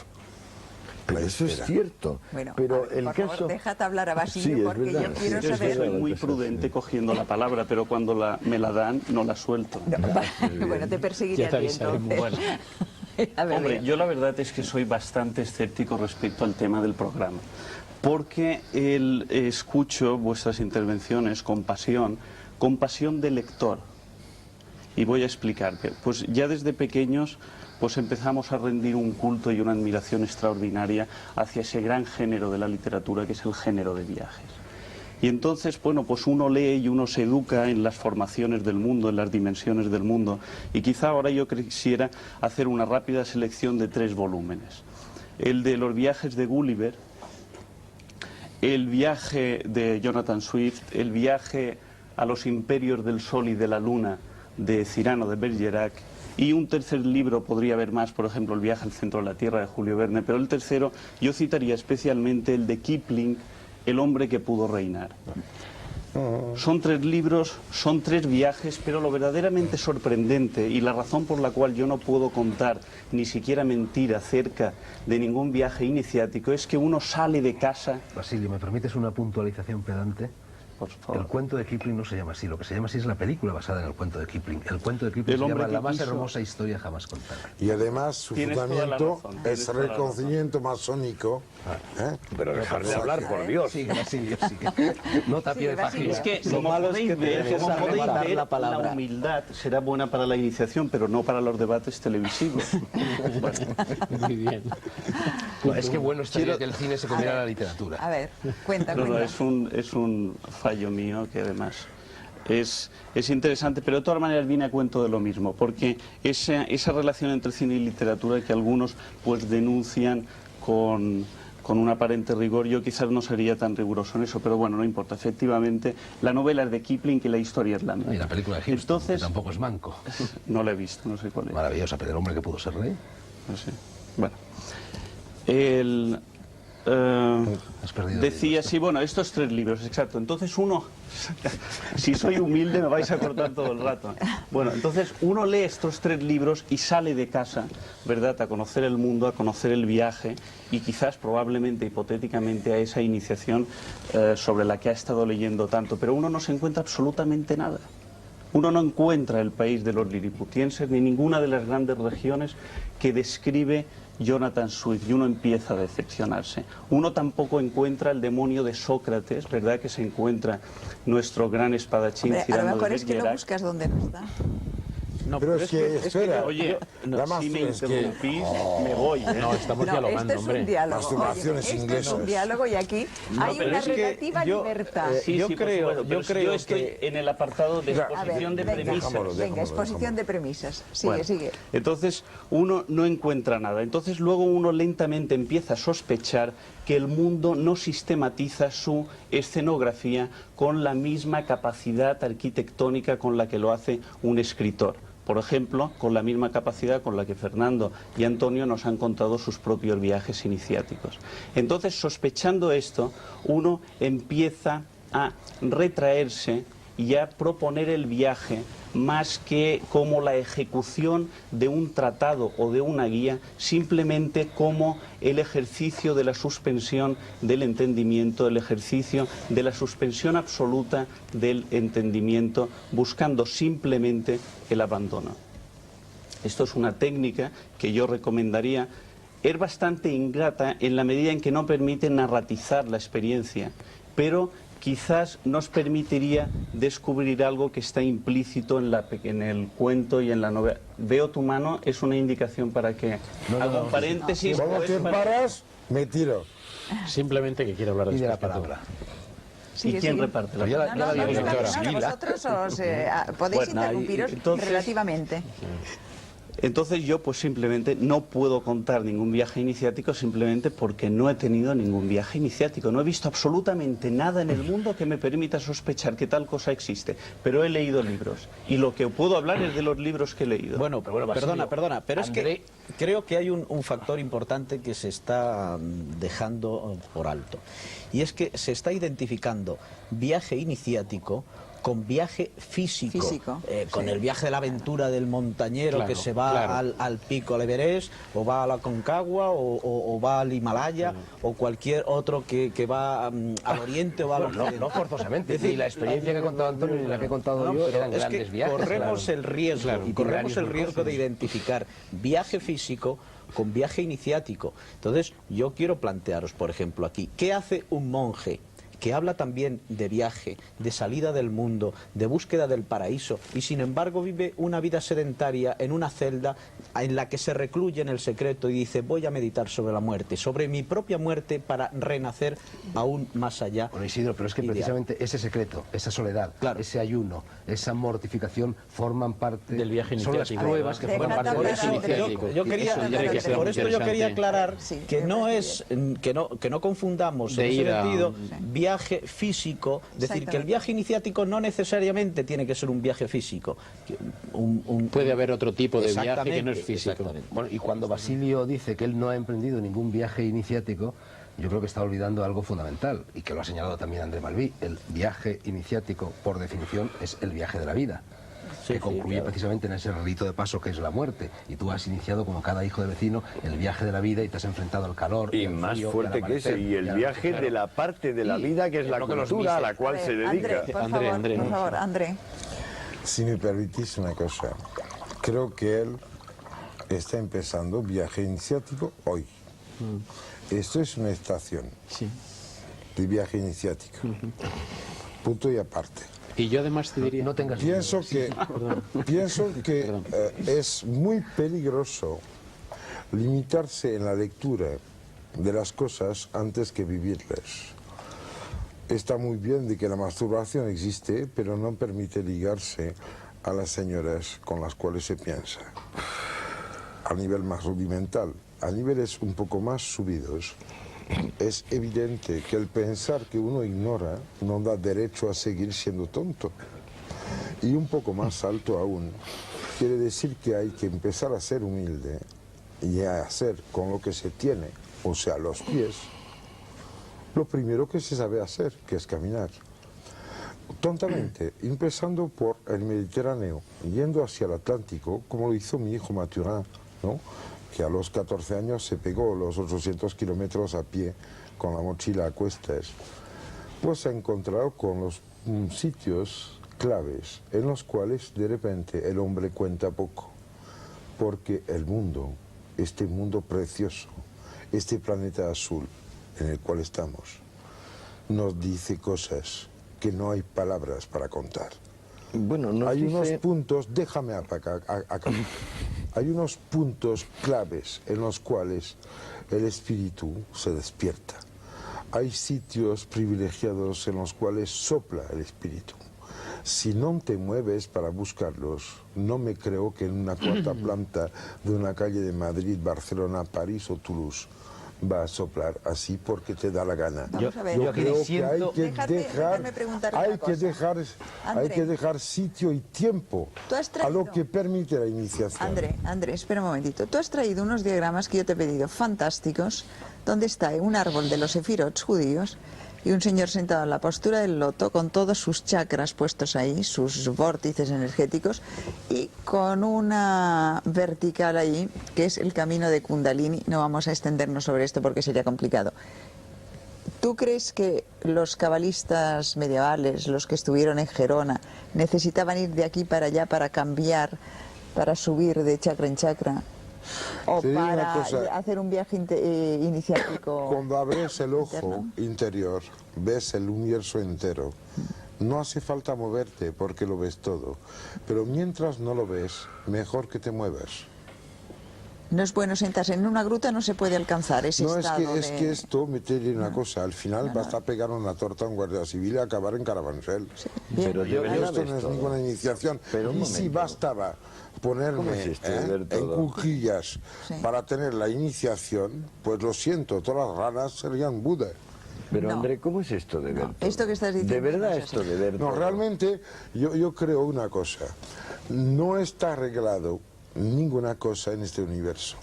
Pero eso es cierto. Bueno, pero ver, el por caso... favor, déjate hablar a Basilio, Sí, es porque verdad. yo quiero Sí, saber... Soy muy prudente cogiendo la palabra, pero cuando me la dan, no la suelto. No, bueno, te perseguiré Ya te a ti, avisaremos. entonces. A ver, Hombre, Leo. yo la verdad es que soy bastante escéptico respecto al tema del programa, porque escucho vuestras intervenciones con pasión de lector. Y voy a explicarte. Pues ya desde pequeños pues empezamos a rendir un culto y una admiración extraordinaria hacia ese gran género de la literatura que es el género de viajes. Y entonces, bueno, pues uno lee y uno se educa en las formaciones del mundo, en las dimensiones del mundo. Y quizá ahora yo quisiera hacer una rápida selección de 3 volúmenes. El de los viajes de Gulliver, el viaje de Jonathan Swift, el viaje a los imperios del sol y de la luna de Cyrano de Bergerac, y un tercer libro, podría haber más, por ejemplo, El viaje al centro de la Tierra de Julio Verne, pero el tercero yo citaría especialmente el de Kipling, El hombre que pudo reinar. Son 3 libros, son 3 viajes, pero lo verdaderamente sorprendente y la razón por la cual yo no puedo contar ni siquiera mentir acerca de ningún viaje iniciático es que uno sale de casa... Basilio, ¿me permites una puntualización pedante? Por favor. El cuento de Kipling no se llama así, lo que se llama así es la película basada en el cuento de Kipling. El cuento de Kipling El se hombre llama que La más quiso. hermosa historia jamás contada. Y además su Tienes toda la fundamento razón, es tienes toda la reconciliamiento masónico. ¿eh? Pero dejar de hablar, por Dios. Sí, Basilio, sí. No tapie de Basilio. página. Es que, Lo como malo es podéis que ver, tenemos como que podéis rematar ver, la palabra. la humildad será buena para la iniciación, pero no para los debates televisivos. Muy bien. Es que bueno estaría que el cine se comiera la literatura. A ver, cuenta, No, cuenta. es un fallo mío que además es interesante, pero de todas maneras viene a cuento de lo mismo, porque esa relación entre cine y literatura que algunos pues denuncian con un aparente rigor, yo quizás no sería tan riguroso en eso, pero bueno, no importa. Efectivamente, la novela es de Kipling y la historia es la mía. Y la película de Houston, Entonces, que tampoco es manco. no la he visto, no sé cuál es. Maravillosa, pero el hombre que pudo ser rey. No sé. Bueno, Has perdido decía, sí, bueno, estos 3 libros, exacto. Entonces uno, si soy humilde me vais a cortar todo el rato. Bueno, entonces uno lee estos 3 libros y sale de casa, ¿verdad?, a conocer el mundo, a conocer el viaje y quizás, probablemente, hipotéticamente, a esa iniciación sobre la que ha estado leyendo tanto. Pero uno no se encuentra absolutamente nada. Uno no encuentra el país de los liliputienses ni ninguna de las grandes regiones que describe Jonathan Swift, y uno empieza a decepcionarse. Uno tampoco encuentra el demonio de Sócrates, ¿verdad?, que se encuentra nuestro gran espadachín Hombre, a lo Cyrano de mejor es que lo Bergerac. buscas donde no está. No, Pero es que, espera, Oye, Damas, si me es que- interrumpís, me voy, ¿eh? No, estamos No, dialogando, esto es hombre. un diálogo. Masturbaciones Oye, esto es un inglesas. diálogo y aquí hay pero una es que relativa yo, libertad. Sí, Yo sí, por creo- supuesto, yo pero si creo estoy que- en el apartado de A ver, exposición de venga, premisas. dejámoslo, venga, exposición dejámoslo. de premisas. Sigue, Bueno, sigue. Entonces uno no encuentra nada. Entonces luego uno lentamente empieza a sospechar que el mundo no sistematiza su escenografía con la misma capacidad arquitectónica con la que lo hace un escritor. Por ejemplo, con la misma capacidad con la que Fernando y Antonio nos han contado sus propios viajes iniciáticos. Entonces, sospechando esto, uno empieza a retraerse y a proponer el viaje más que como la ejecución de un tratado o de una guía, simplemente como el ejercicio de la suspensión del entendimiento, el ejercicio de la suspensión absoluta del entendimiento, buscando simplemente el abandono. Esto es una técnica que yo recomendaría. Es bastante ingrata en la medida en que no permite narratizar la experiencia, pero quizás nos permitiría descubrir algo que está implícito en el cuento y en la novela. Veo tu mano, es una indicación para que haga un paréntesis. Cuando pues, te para- paras, me tiro. Simplemente que quiero hablar Y de la después que tú. palabra. Sigue, ¿Y quién sigue. reparte la Pero ya la digo, doctora. Vosotros os, podéis Bueno, interrumpiros entonces- relativamente. Entonces yo pues simplemente no puedo contar ningún viaje iniciático simplemente porque no he tenido ningún viaje iniciático. No he visto absolutamente nada en el mundo que me permita sospechar que tal cosa existe. Pero he leído libros y lo que puedo hablar es de los libros que he leído. Bueno, Basilio, perdona, pero es André- que creo que hay un factor importante que se está dejando por alto. Y es que se está identificando viaje iniciático con viaje físico, Físico, con sí. el viaje de la aventura del montañero Claro, que se va claro. al pico, al Everest, o va a la Concagua, o va al Himalaya, o cualquier otro que va al oriente o va al Bueno, occidente. no forzosamente. Es decir, Ni la experiencia que ha contado Antonio ni la que he contado yo pero eran es grandes que viajes. corremos claro. el riesgo, Claro, corremos el itinerarios riesgo de muy identificar viaje físico con viaje iniciático. Entonces, yo quiero plantearos, por ejemplo, aquí, ¿qué hace un monje que habla también de viaje, de salida del mundo, de búsqueda del paraíso, y sin embargo vive una vida sedentaria en una celda en la que se recluye en el secreto y dice, voy a meditar sobre la muerte, sobre mi propia muerte para renacer aún más allá? Bueno, Isidro, pero es que Ideal. precisamente ese secreto, esa soledad, Claro. ese ayuno, esa mortificación forman parte Del viaje son las iniciático. pruebas que forman Déjate parte hablar, de ese André. iniciático. Yo quería, Eso tendría que ser por muy esto yo quería interesante. aclarar Sí, que me no parece es que no confundamos De en ese ir a- sentido Sí. viaje físico, es decir, que el Exactamente. viaje iniciático no necesariamente tiene que ser un viaje físico. Puede haber otro tipo de viaje que no es Exactamente, físico. exactamente. Bueno, y cuando Basilio dice que él no ha emprendido ningún viaje iniciático, yo creo que está olvidando algo fundamental, y que lo ha señalado también André Malví. El viaje iniciático, por definición, es el viaje de la vida, Sí, que sí, concluye claro. precisamente en ese rito de paso que es la muerte. Y tú has iniciado, como cada hijo de vecino, el viaje de la vida y te has enfrentado al calor. Y al más frío, fuerte al que ese, amanecer, y el al viaje anochecer. de la parte de la Sí, vida que es la lo que los cultura a la mises. cual se dedica. André, por André, favor, André. por favor, André. Si me permitís una cosa, creo que él está empezando viaje iniciático hoy. Esto es una estación Sí. de viaje iniciático. Punto y aparte. Y yo además te diría... No tengas Pienso que es muy peligroso limitarse en la lectura de las cosas antes que vivirlas. Está muy bien de que la masturbación existe, pero no permite ligarse a las señoras con las cuales se piensa. A nivel más rudimental, a niveles un poco más subidos, es evidente que el pensar que uno ignora no da derecho a seguir siendo tonto. Y un poco más alto aún, quiere decir que hay que empezar a ser humilde y a hacer con lo que se tiene, o sea, los pies, lo primero que se sabe hacer, que es caminar. Tontamente, empezando por el Mediterráneo, yendo hacia el Atlántico, como lo hizo mi hijo Mathurin, ¿no? Que a los 14 años se pegó los 800 kilómetros a pie con la mochila a cuestas, pues se ha encontrado con los sitios claves en los cuales de repente el hombre cuenta poco, porque el mundo, este mundo precioso, este planeta azul en el cual estamos, nos dice cosas que no hay palabras para contar. Bueno, nos Hay unos dice... puntos, déjame acá, hay unos puntos claves en los cuales el espíritu se despierta. Hay sitios privilegiados en los cuales sopla el espíritu. Si no te mueves para buscarlos, no me creo que en una cuarta planta de una calle de Madrid, Barcelona, París o Toulouse va a soplar así porque te da la gana. Vamos a ver. Yo creo que hay que Déjame preguntarte una cosa. hay que dejar sitio y tiempo ¿Tú has a lo traído- que permite la iniciación. André, espera un momentito. Tú has traído unos diagramas que yo te he pedido, fantásticos, donde está un árbol de los sefirots judíos y un señor sentado en la postura del loto con todos sus chakras puestos ahí, sus vórtices energéticos, y con una vertical ahí, que es el camino de Kundalini. No vamos a extendernos sobre esto porque sería complicado. ¿Tú crees que los cabalistas medievales, los que estuvieron en Gerona, necesitaban ir de aquí para allá para cambiar, para subir de chakra en chakra? ¿O Te digo una para cosa. hacer un viaje iniciático? Cuando abres el ojo interno? interior, ves el universo entero. No hace falta moverte porque lo ves todo. Pero mientras no lo ves, mejor que te muevas. No es bueno sentarse en una gruta, no se puede alcanzar ese No, estado es que esto me te diré una cosa, al final basta pegar una torta a un guardia civil y acabar en Carabanchel. Bien. Pero de verdad Esto no es ninguna iniciación. Pero un y si momento. bastaba ponerme ¿Cómo es esto de ver en todo? cuclillas Sí. para tener la iniciación, pues lo siento, todas las ranas serían Buda. Pero No. André, ¿cómo es esto de ver todo? esto que estás diciendo De verdad no es esto así. de ver No, todo. realmente yo creo una cosa, no está arreglado ninguna cosa en este universo.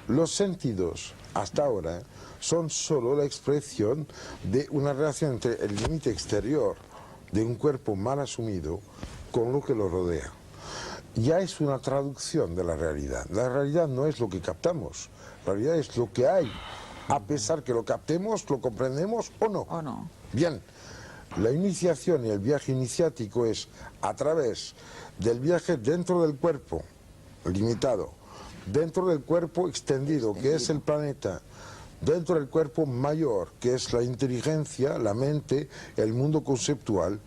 Los sentidos, hasta ahora, son solo la expresión de una relación entre el límite exterior de un cuerpo mal asumido con lo que lo rodea. Ya es una traducción de la realidad. La realidad no es lo que captamos, la realidad es lo que hay. A pesar que lo captemos, lo comprendemos o no. ¿O no? Bien, la iniciación y el viaje iniciático es a través del viaje dentro del cuerpo, limitado, dentro del cuerpo extendido, que es el planeta, dentro del cuerpo mayor, que es la inteligencia, la mente, el mundo conceptual,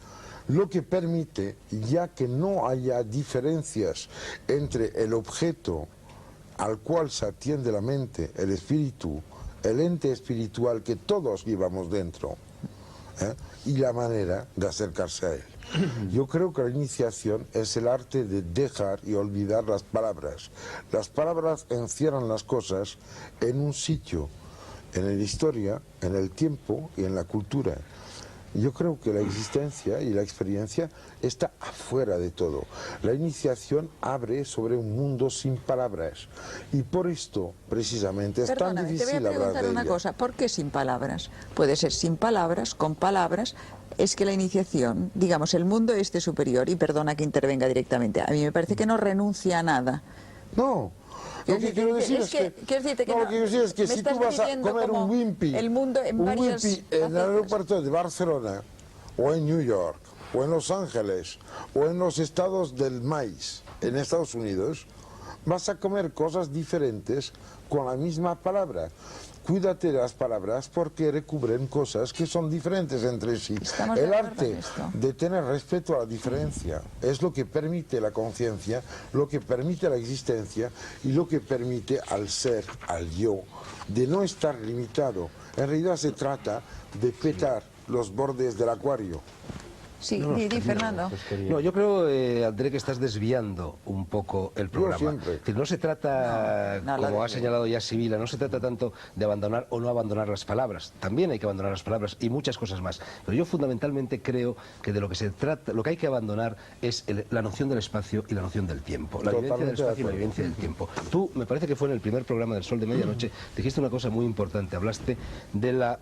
lo que permite, ya que no haya diferencias entre el objeto al cual se atiende la mente, el espíritu, el ente espiritual que todos llevamos dentro, y la manera de acercarse a él. Yo creo que la iniciación es el arte de dejar y olvidar las palabras. Las palabras encierran las cosas en un sitio, en la historia, en el tiempo y en la cultura. Yo creo que la existencia y la experiencia está afuera de todo. La iniciación abre sobre un mundo sin palabras y por esto, precisamente, es tan Perdóname, te voy a difícil hablar preguntar de una ella. cosa. ¿Por qué sin palabras? Puede ser sin palabras, con palabras. Es que la iniciación, digamos, el mundo este superior, y perdona que intervenga directamente, a mí me parece que no renuncia a nada. No. Lo que quiero decir es que, quiero decirte que no, no, lo que quiero decir es que me si tú estás vas a dividiendo comer como un Wimpy, el mundo en un varias Wimpy en el facetas. aeropuerto de Barcelona, o en New York, o en Los Ángeles, o en los estados del maíz, en Estados Unidos, vas a comer cosas diferentes con la misma palabra. Cuídate de las palabras porque recubren cosas que son diferentes entre sí. Estamos de El acuerdo arte en esto. de tener respeto a la diferencia es lo que permite la conciencia, lo que permite la existencia y lo que permite al ser, al yo, de no estar limitado. En realidad se trata de petar los bordes del acuario. Sí, di, Fernando. No, yo creo, André, que estás desviando un poco el programa. siempre. Es decir, no se trata, No, como la ha señalado ya Sibila, no se trata tanto de abandonar o no abandonar las palabras. También hay que abandonar las palabras y muchas cosas más. Pero yo fundamentalmente creo que de lo que se trata, lo que hay que abandonar es la noción del espacio y la noción del tiempo. La vivencia del Totalmente de espacio y la acuerdo. vivencia del tiempo. Tú, me parece que fue en el primer programa del Sol de Medianoche, dijiste una cosa muy importante. Hablaste de la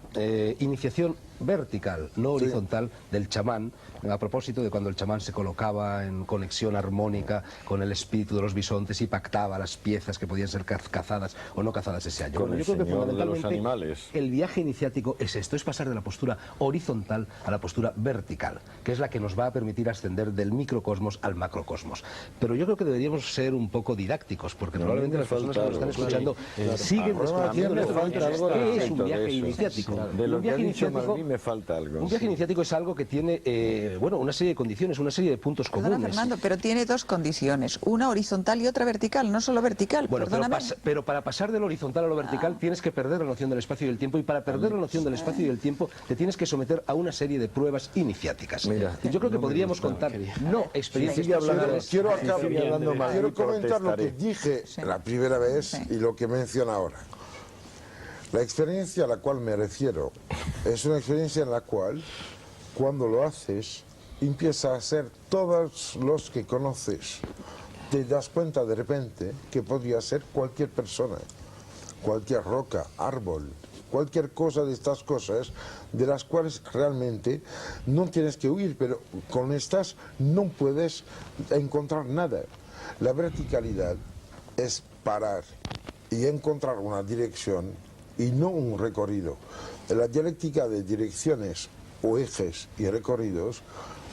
iniciación vertical, no horizontal, del chamán, a propósito de cuando el chamán se colocaba en conexión armónica con el espíritu de los bisontes y pactaba las piezas que podían ser cazadas o no cazadas ese año. Con el yo creo que señor de los fundamentalmente animales. el viaje iniciático es esto, es pasar de la postura horizontal a la postura vertical, que es la que nos va a permitir ascender del microcosmos al macrocosmos. Pero yo creo que deberíamos ser un poco didácticos, porque No, a mí probablemente me las personas que nos falta están algo, escuchando siguen A desconociendo mí me en estos falta momentos algo qué es un respecto viaje de eso. iniciático. De lo Un que ha viaje dicho iniciático- Malví me falta algo. un viaje iniciático es algo que tiene, bueno, una serie de condiciones, una serie de puntos Perdona, comunes. Fernando, pero tiene dos condiciones, una horizontal y otra vertical, no solo vertical, Bueno, perdóname. pero para pasar de lo horizontal a lo vertical tienes que perder la noción del espacio y del tiempo, y para perder la noción del espacio y del tiempo te tienes que someter a una serie de pruebas iniciáticas. Mira, y yo creo que no me podríamos gusta. contar no experiencias Sigue hablando. personales, Quiero, Sí, sigue hablando Malví, quiero comentar lo que protestaré. dije la primera vez Sí. y lo que menciono ahora. La experiencia a la cual me refiero es una experiencia en la cual, cuando lo haces, empieza a ser todos los que conoces. Te das cuenta de repente que podría ser cualquier persona, cualquier roca, árbol, cualquier cosa de estas cosas de las cuales realmente no tienes que huir, pero con estas no puedes encontrar nada. La verticalidad es parar y encontrar una dirección y no un recorrido. La dialéctica de direcciones o ejes y recorridos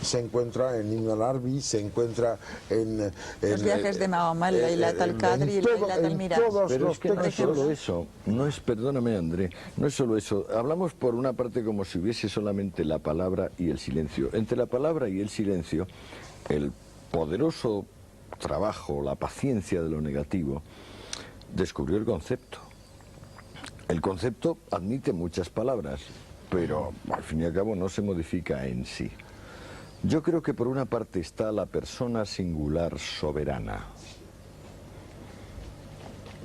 se encuentra en Ibn al-Arabi, se encuentra en Los viajes de Mahoma, el Laylat al-Qadr y el Laylat al-Miraj. Pero es que no es textos. solo eso, no es, perdóname André, no es solo eso. Hablamos por una parte como si hubiese solamente la palabra y el silencio. Entre la palabra y el silencio, el poderoso trabajo, la paciencia de lo negativo, descubrió el concepto. El concepto admite muchas palabras, pero al fin y al cabo no se modifica en sí. Yo creo que por una parte está la persona singular soberana.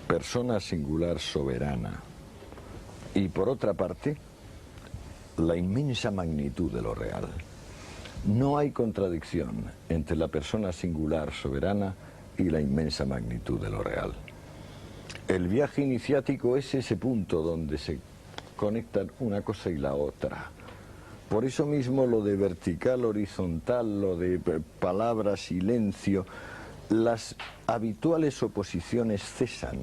Persona singular soberana. Y por otra parte, la inmensa magnitud de lo real. No hay contradicción entre la persona singular soberana y la inmensa magnitud de lo real. El viaje iniciático es ese punto donde se conectan una cosa y la otra. Por eso mismo lo de vertical, horizontal, lo de palabra, silencio, las habituales oposiciones cesan.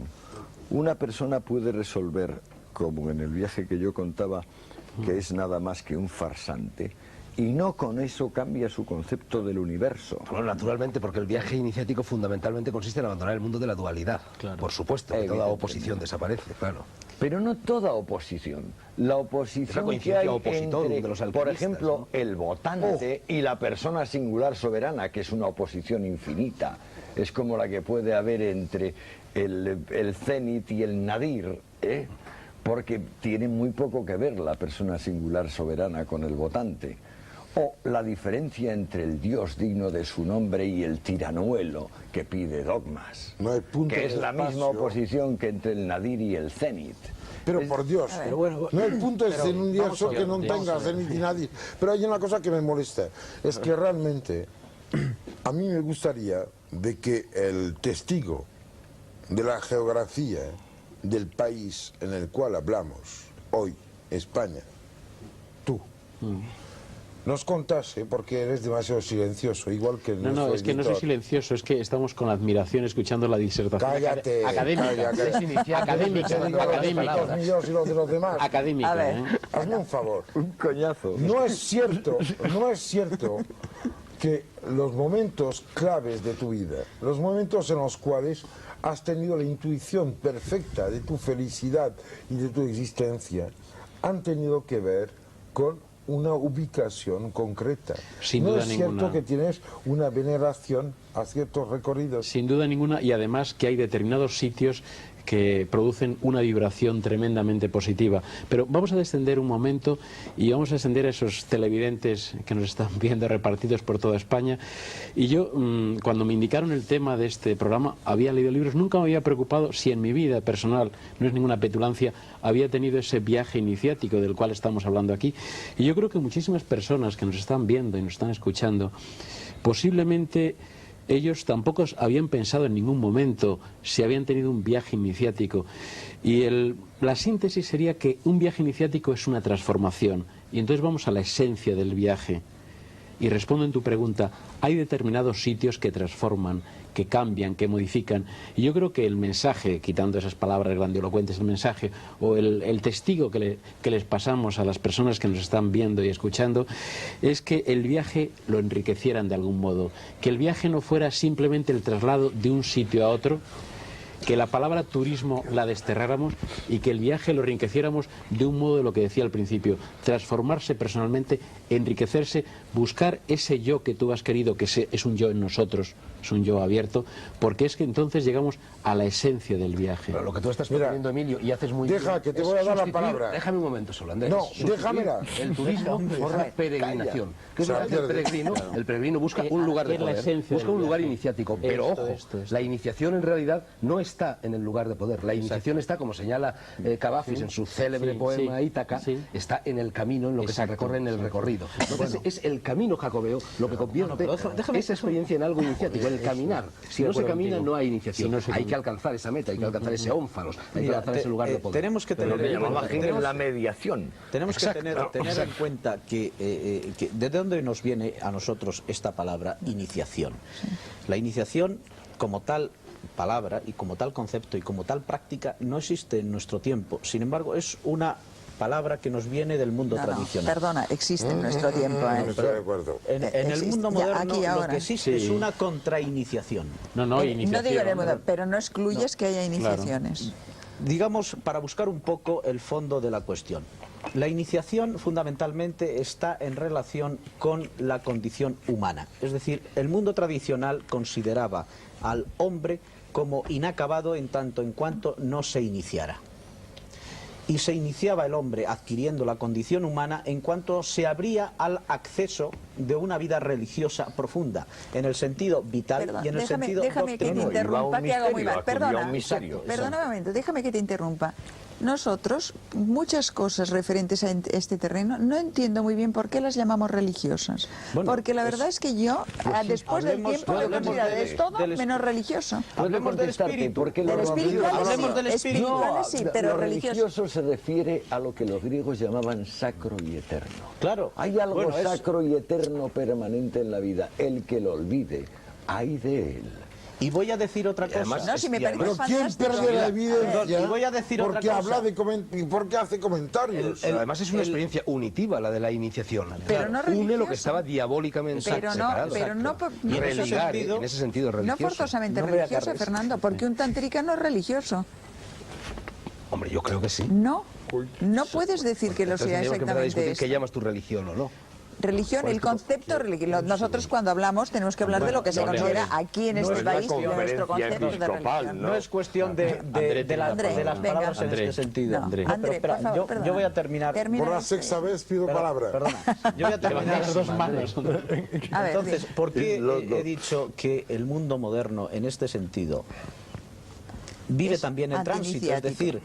Una persona puede resolver, como en el viaje que yo contaba, que es nada más que un farsante, y no con eso cambia su concepto del universo. Bueno, naturalmente, porque el viaje iniciático fundamentalmente consiste en abandonar el mundo de la dualidad. Claro. Por supuesto, que toda oposición desaparece, claro. Pero no toda oposición. La oposición que hay entre, de los por ejemplo, ¿no? El votante y la persona singular soberana, que es una oposición infinita. Es como la que puede haber entre el cenit y el nadir, ¿eh? Porque tiene muy poco que ver la persona singular soberana con el votante. O la diferencia entre el Dios digno de su nombre y el tiranuelo que pide dogmas. No hay punto que es la misma oposición que entre el nadir y el cenit. Pero por Dios, no hay punto en un universo que no tenga cenit y nadir. Pero hay una cosa que me molesta, es que realmente a mí me gustaría de que el testigo de la geografía del país en el cual hablamos hoy, España, tú, nos contase, porque eres demasiado silencioso, igual que No, no, es que no soy silencioso, es que estamos con admiración escuchando la disertación académica. Académica. Hazme un favor. Un coñazo. No es cierto que los momentos claves de tu vida, los momentos en los cuales has tenido la intuición perfecta de tu felicidad y de tu existencia, han tenido que ver con una ubicación concreta. Sin no duda es ninguna. cierto que tienes una veneración a ciertos recorridos. Sin duda ninguna, y además que hay determinados sitios que producen una vibración tremendamente positiva. Pero vamos a descender un momento y vamos a descender a esos televidentes que nos están viendo repartidos por toda España. Y yo, cuando me indicaron el tema de este programa, había leído libros, nunca me había preocupado si en mi vida personal, no es ninguna petulancia, había tenido ese viaje iniciático del cual estamos hablando aquí. Y yo creo que muchísimas personas que nos están viendo y nos están escuchando, posiblemente ellos tampoco habían pensado en ningún momento si habían tenido un viaje iniciático. Y la síntesis sería que un viaje iniciático es una transformación. Y entonces vamos a la esencia del viaje. Y respondo en tu pregunta, hay determinados sitios que transforman, que cambian, que modifican. Y yo creo que el mensaje, quitando esas palabras grandilocuentes, el mensaje o el testigo que les pasamos a las personas que nos están viendo y escuchando, es que el viaje lo enriquecieran de algún modo. Que el viaje no fuera simplemente el traslado de un sitio a otro, que la palabra turismo la desterráramos y que el viaje lo enriqueciéramos de un modo de lo que decía al principio, transformarse personalmente, enriquecerse, buscar ese yo que tú has querido, que es un yo en nosotros, es un yo abierto, porque es que entonces llegamos a la esencia del viaje. Pero lo que tú estás proponiendo, Emilio, y haces muy bien... Deja, que te voy a dar la palabra. Déjame un momento solo, Andrés. No, déjamela. El turismo por la peregrinación. ¿Qué es lo que hace el peregrino? El peregrino busca un lugar de poder, busca un lugar iniciático. Pero ojo, la iniciación en realidad no está en el lugar de poder. La iniciación está, como señala Cavafis en su célebre poema Ítaca, está en el camino, en lo que se recorre en el recorrido. Entonces es el camino jacobeo lo que convierte esa experiencia en algo iniciático, el caminar. Si no se camina no hay iniciación. Hay que alcanzar esa meta, hay que alcanzar ese ónfalos, hay que alcanzar ese lugar de poder. Tenemos que tener la mediación. Tenemos que tener en cuenta que de dónde nos viene a nosotros esta palabra iniciación. La iniciación como tal palabra y como tal concepto y como tal práctica no existe en nuestro tiempo. Sin embargo, es una palabra que nos viene del mundo tradicional. Perdona, existe en nuestro tiempo. Estoy de acuerdo. En el mundo moderno aquí, lo que existe es una contrainiciación. No, iniciación. No digo en el mundo, pero no excluyes que haya iniciaciones. Claro. Digamos, para buscar un poco el fondo de la cuestión. La iniciación fundamentalmente está en relación con la condición humana. Es decir, el mundo tradicional consideraba al hombre como inacabado en tanto en cuanto no se iniciara. Y se iniciaba el hombre adquiriendo la condición humana en cuanto se abría al acceso de una vida religiosa profunda, en el sentido vital y en el sentido déjame que te interrumpa, que hago muy mal. Perdona un momento, déjame que te interrumpa. Nosotros, muchas cosas referentes a este terreno, no entiendo muy bien por qué las llamamos religiosas. Bueno, porque la verdad es que yo, después del tiempo, de considerar es todo menos religioso. Hablemos del espíritu. Hablemos del espíritu. Sí, pero lo religioso se refiere a lo que los griegos llamaban sacro y eterno. Claro. Hay algo sacro y eterno permanente en la vida. El que lo olvide, ay de él. Y voy a decir otra cosa. Además, no, si me parece pero ¿quién pierde la evidencia? Y voy a decir otra cosa. Porque hace comentarios. Además es una experiencia unitiva la de la iniciación. Pero no une lo que estaba diabólicamente separado. Pero no y religar, en ese sentido religioso. No forzosamente religioso, Fernando, porque un tantrica no es religioso. Hombre, yo creo que sí. No puedes decir que lo sea exactamente eso. ¿Qué llamas tu religión o no? Religión, el concepto religioso. Nosotros cuando hablamos tenemos que hablar de lo que se considera aquí en este país nuestro concepto de religión. No es cuestión de las palabras en este sentido. André, por favor, yo voy a terminar. Por la sexta vez pido palabra. Perdona, yo voy a terminar dos manos. Entonces, ¿por qué he dicho que el mundo moderno en este sentido vive también el tránsito? Es decir,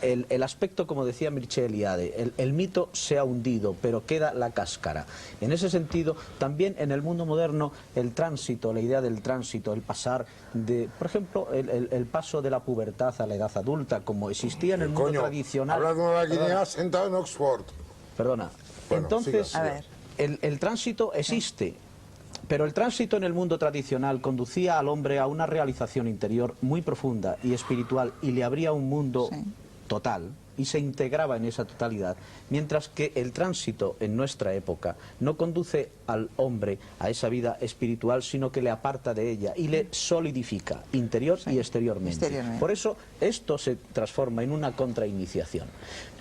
el aspecto, como decía Mircea Eliade, el mito se ha hundido, pero queda la cáscara. En ese sentido, también en el mundo moderno, el tránsito, la idea del tránsito, el pasar de, por ejemplo, el paso de la pubertad a la edad adulta, como existía en el mundo tradicional. Hablando de la Guinea sentado en Oxford. Perdona. Bueno, entonces, siga. El tránsito existe. Pero el tránsito en el mundo tradicional conducía al hombre a una realización interior muy profunda y espiritual y le abría un mundo total y se integraba en esa totalidad, mientras que el tránsito en nuestra época no conduce al hombre a esa vida espiritual, sino que le aparta de ella y le solidifica interior y exteriormente. Por eso esto se transforma en una contrainiciación.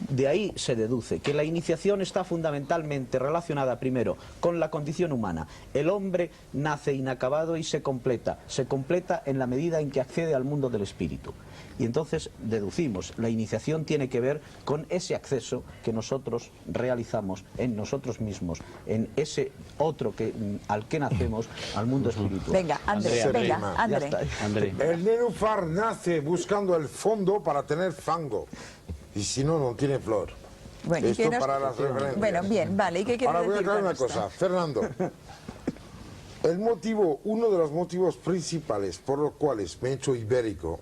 De ahí se deduce que la iniciación está fundamentalmente relacionada primero con la condición humana. El hombre nace inacabado y se completa en la medida en que accede al mundo del espíritu. Y entonces deducimos, la iniciación tiene que ver con ese acceso que nosotros realizamos en nosotros mismos, en ese otro al que nacemos, al mundo espiritual. Venga, André. El nenúfar nace buscando el fondo para tener fango. Y si no, no tiene flor. Bueno, esto para las referencias. Bueno, bien, vale. ¿Y qué quieres decir? Ahora voy a aclarar una cosa. Fernando, uno de los motivos principales por los cuales me he hecho ibérico,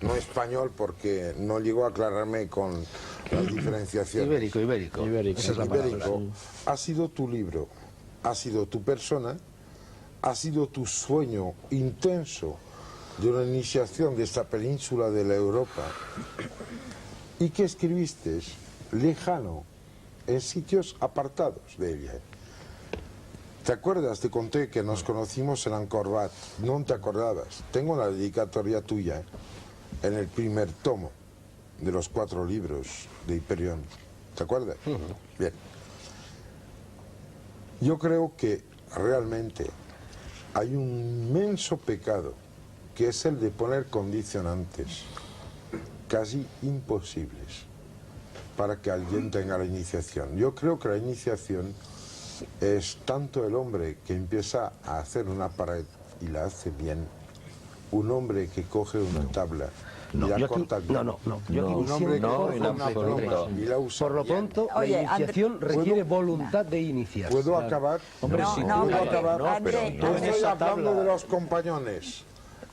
no español, porque no llegó a aclararme con las diferenciaciones. Ibérico. Esa es la palabra. Ha sido tu libro, ha sido tu persona, ha sido tu sueño intenso de una iniciación de esta península de la Europa, y que escribiste lejano, en sitios apartados de ella. ¿Te acuerdas? Te conté que nos conocimos en Angkor Wat. No te acordabas. Tengo una dedicatoria tuya en el primer tomo de los 4 libros de Hiperión. ¿Te acuerdas? Bien. Yo creo que realmente hay un inmenso pecado, que es el de poner condicionantes casi imposibles para que alguien tenga la iniciación. Yo creo que la iniciación es tanto el hombre que empieza a hacer una pared y la hace bien, un hombre que coge una tabla y la corta bien, un hombre que coge una pluma y la usa por lo pronto, la iniciación requiere voluntad de iniciar. ¿Puedo acabar? Hombre, Estoy hablando de los compañones,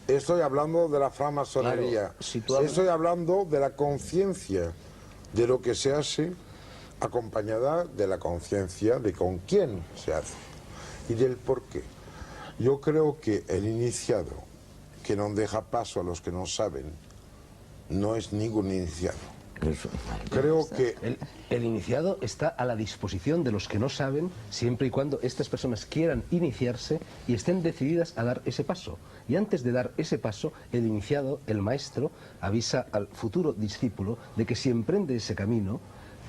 estoy hablando de la francmasonería, estoy hablando de la conciencia de lo que se hace, acompañada de la conciencia de con quién se hace y del por qué. Yo creo que el iniciado que no deja paso a los que no saben no es ningún iniciado. Creo que el iniciado está a la disposición de los que no saben, siempre y cuando estas personas quieran iniciarse y estén decididas a dar ese paso. Y antes de dar ese paso, el iniciado, el maestro, avisa al futuro discípulo de que si emprende ese camino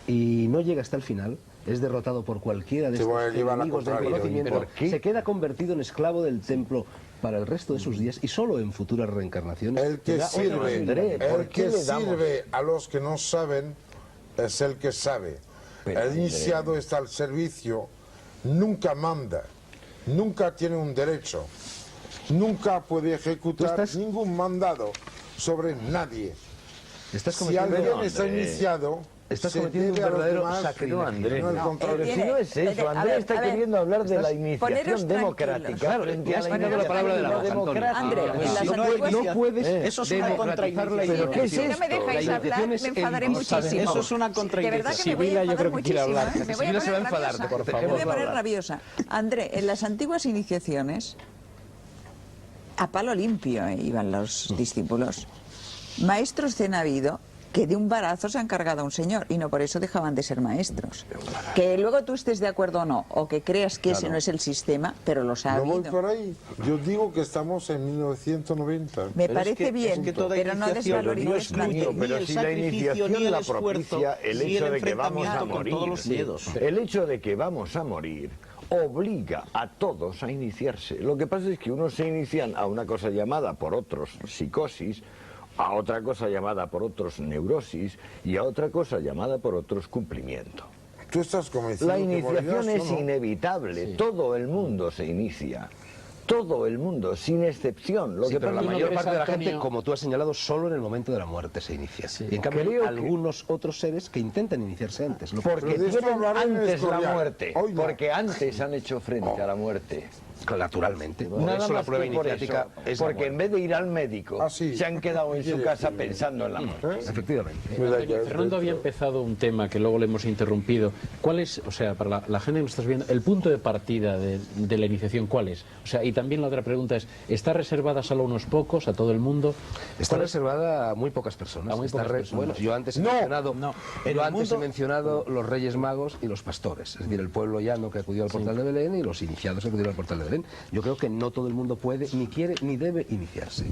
y no llega hasta el final, es derrotado por cualquiera de Te voy a estos llevar la enemigos del contraria, conocimiento, ¿por qué? se queda convertido en esclavo del templo para el resto de sus días y solo en futuras reencarnaciones. El que tendrá otra sirve, posibilidad. ¿por el qué que le damos? sirve a los que no saben es el que sabe. Pero, El iniciado está al servicio, nunca manda, nunca tiene un derecho, nunca puede ejecutar ningún mandado sobre nadie. Estás Si cometiendo, alguien está iniciado, estás se cometiendo un debe a los verdadero demás, sacrilegio. André, no al contrario. Pero si no es eso, André está queriendo hablar de la iniciación poneros democrática. tranquilos. Claro, frente te a has la quitado la palabra de la boca, Antonio. democrática. André, en las No antiguas... puedes Eso es una democratizar la ¿Pero qué es iniciación. Si no me dejáis La hablar, iniciación me es enfadaré el- muchísimo. Eso es una De contraindicación. verdad que me voy a Sibila, yo enfadar creo que quiere muchísimo, hablar. ¿eh? Me voy a Sibila se va a poner enfadar, rabiosa. por favor. Me voy a poner Hablar. rabiosa. André, en las antiguas iniciaciones, a palo limpio iban los discípulos. Maestros zen ha habido que de un barazo se han cargado a un señor y no por eso dejaban de ser maestros. Que luego tú estés de acuerdo o no, o que creas que ese no es el sistema, pero los ha No voy habido. por ahí. Yo digo que estamos en 1990. Me Pero parece bien, pero no desvalorices Pero nadie. pero si la iniciación la propicia el hecho de que vamos a con morir. todos los miedos. El hecho de que vamos a morir obliga a todos a iniciarse. Lo que pasa es que unos se inician a una cosa llamada por otros psicosis, a otra cosa llamada por otros neurosis y a otra cosa llamada por otros cumplimiento. ¿Tú estás convencido La que iniciación morirás es o no? inevitable, todo el mundo se inicia. Todo el mundo, sin excepción. Lo Sí, que pero la pasa es mayor que parte de la gente, Antonio- como tú has señalado, solo en el momento de la muerte se inicia. Y en cambio Creo hay que- algunos otros seres que intentan iniciarse antes. Porque Pero de esto tienen hablaré en el antes la Escorial. muerte, Hoy no. porque antes han hecho frente a la muerte. Naturalmente. Por Nada eso la más prueba que por iniciática eso, es la porque en muerte. vez de ir al médico, Ah, sí. se han quedado en su Sí, casa sí. pensando en la muerte. Efectivamente. Fernando había empezado un tema que luego le hemos interrumpido. ¿Cuál es, o sea, para la gente que nos estás viendo, el punto de partida de la iniciación, cuál es? O sea, y también la otra pregunta es, ¿está reservada solo a unos pocos, a todo el mundo? Está reservada a muy pocas personas. A muy Está pocas personas. Bueno, yo antes he No. mencionado, No. yo En el antes he mundo- mencionado los Reyes Magos y los pastores, es decir, el pueblo llano que acudió al portal de Belén y los iniciados que acudieron al portal de Belén. Yo creo que no todo el mundo puede, ni quiere, ni debe iniciarse.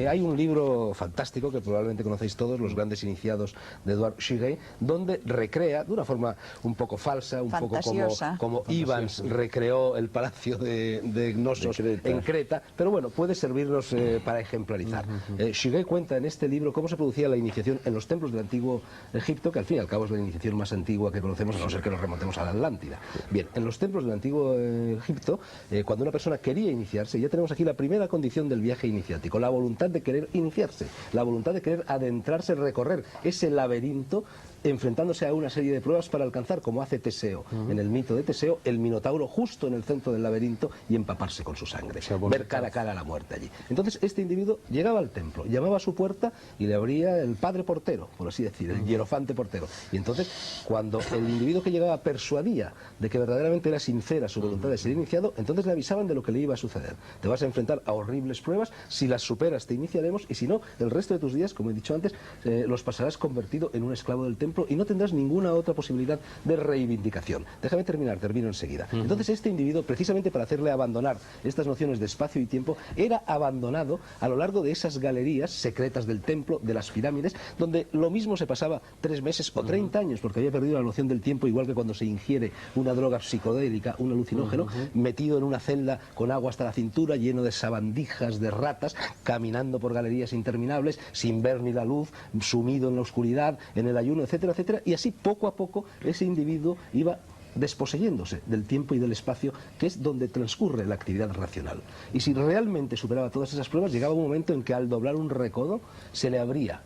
Hay un libro fantástico que probablemente conocéis todos, Los grandes iniciados, de Edward Shigei, donde recrea, de una forma un poco falsa, un poco Fantasiosa. como Ivans recreó el palacio de Gnosos De Creta. en Creta, pero bueno, puede servirnos para ejemplarizar. Shigei cuenta en este libro cómo se producía la iniciación en los templos del antiguo Egipto, que al fin y al cabo es la iniciación más antigua que conocemos, a no ser que nos remontemos a la Atlántida. Bien, en los templos del antiguo Egipto, cuando una persona quería iniciarse, ya tenemos aquí la primera condición del viaje iniciático, la voluntad de querer iniciarse, la voluntad de querer adentrarse, recorrer ese laberinto, enfrentándose a una serie de pruebas para alcanzar, como hace Teseo, en el mito de Teseo, el Minotauro justo en el centro del laberinto y empaparse con su sangre, ver cara a cara a la muerte allí. Entonces este individuo llegaba al templo, llamaba a su puerta y le abría el padre portero, por así decir, el hierofante portero. Y entonces, cuando el individuo que llegaba persuadía de que verdaderamente era sincera su voluntad de ser iniciado, entonces le avisaban de lo que le iba a suceder. Te vas a enfrentar a horribles pruebas, si las superas te iniciaremos y si no, el resto de tus días, como he dicho antes, los pasarás convertido en un esclavo del templo y no tendrás ninguna otra posibilidad de reivindicación. Déjame terminar, termino enseguida. Entonces este individuo, precisamente para hacerle abandonar estas nociones de espacio y tiempo, era abandonado a lo largo de esas galerías secretas del templo, de las pirámides, donde lo mismo se pasaba 3 meses o 30 años, porque había perdido la noción del tiempo, igual que cuando se ingiere una droga psicodélica, un alucinógeno, metido en una celda con agua hasta la cintura, lleno de sabandijas de ratas, caminando por galerías interminables, sin ver ni la luz, sumido en la oscuridad, en el ayuno, etcétera, etcétera, y así poco a poco ese individuo iba desposeyéndose del tiempo y del espacio, que es donde transcurre la actividad racional. Y si realmente superaba todas esas pruebas, llegaba un momento en que al doblar un recodo se le abría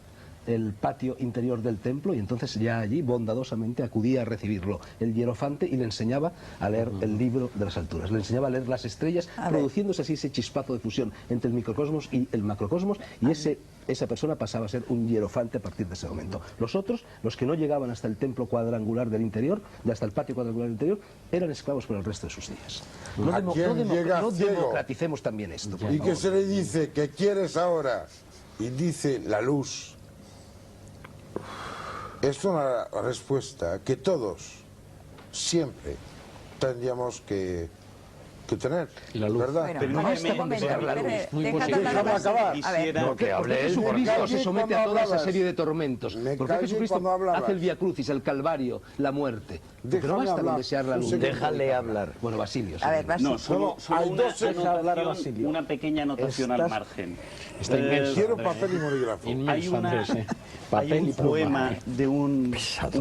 el patio interior del templo y entonces ya allí bondadosamente acudía a recibirlo el hierofante y le enseñaba a leer el libro de las alturas, le enseñaba a leer las estrellas, produciéndose así ese chispazo de fusión entre el microcosmos y el macrocosmos, y esa persona pasaba a ser un hierofante a partir de ese momento. Los otros, los que no llegaban hasta el templo cuadrangular del interior, hasta el patio cuadrangular del interior, eran esclavos por el resto de sus días. ¿A quién llega no ciego? democraticemos también esto, por Y que favor. se le dice que quieres ahora y dice la luz. Es una respuesta que todos siempre tendríamos que que tener, La luz. ¿verdad? Bueno, Pero un este momento, desear la a ver, luz. Muy deja posible. hablar a Déjame acabar. A ver, Quisiera- No, que hable él. Jesucristo callé se somete a cuando toda esa hablabas. serie de tormentos. Me ¿Por qué callé Jesucristo cuando hablabas. hace el Vía Crucis, el Calvario, la muerte? Porque no Déjame basta con hablar. desear la luz. Déjale hablar. Bueno, Basilio. A ver, sí. Basilio. No, solo hay una dos- deja hablar a anotación, Basilio. una pequeña anotación al Estás- margen. Está inmenso. Quiero papel y bolígrafo. Hay, Inmenso, Andrés. hay Papel y un pluma. poema de un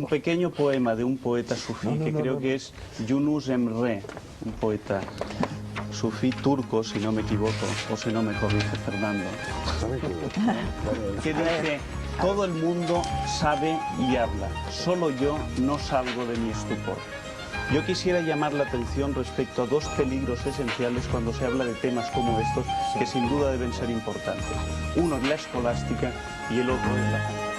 pequeño poema de un poeta sufí que creo que es Yunus Emre, un poeta sufí turco, si no me equivoco, o si no me corrige Fernando, que dice: todo el mundo sabe y habla, solo yo no salgo de mi estupor. Yo quisiera llamar la atención respecto a dos peligros esenciales cuando se habla de temas como estos, que sin duda deben ser importantes. Uno es la escolástica y el otro es la fantasía.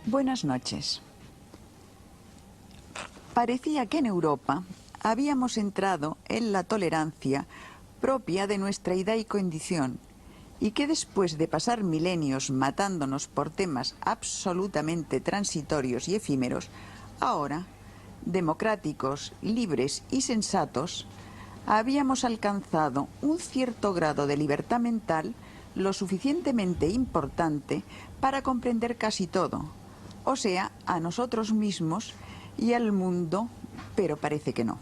Buenas noches. Parecía que en Europa habíamos entrado en la tolerancia propia de nuestra edad y condición, y que después de pasar milenios matándonos por temas absolutamente transitorios y efímeros, ahora, democráticos, libres y sensatos, habíamos alcanzado un cierto grado de libertad mental lo suficientemente importante para comprender casi todo, o sea, a nosotros mismos y al mundo, pero parece que no.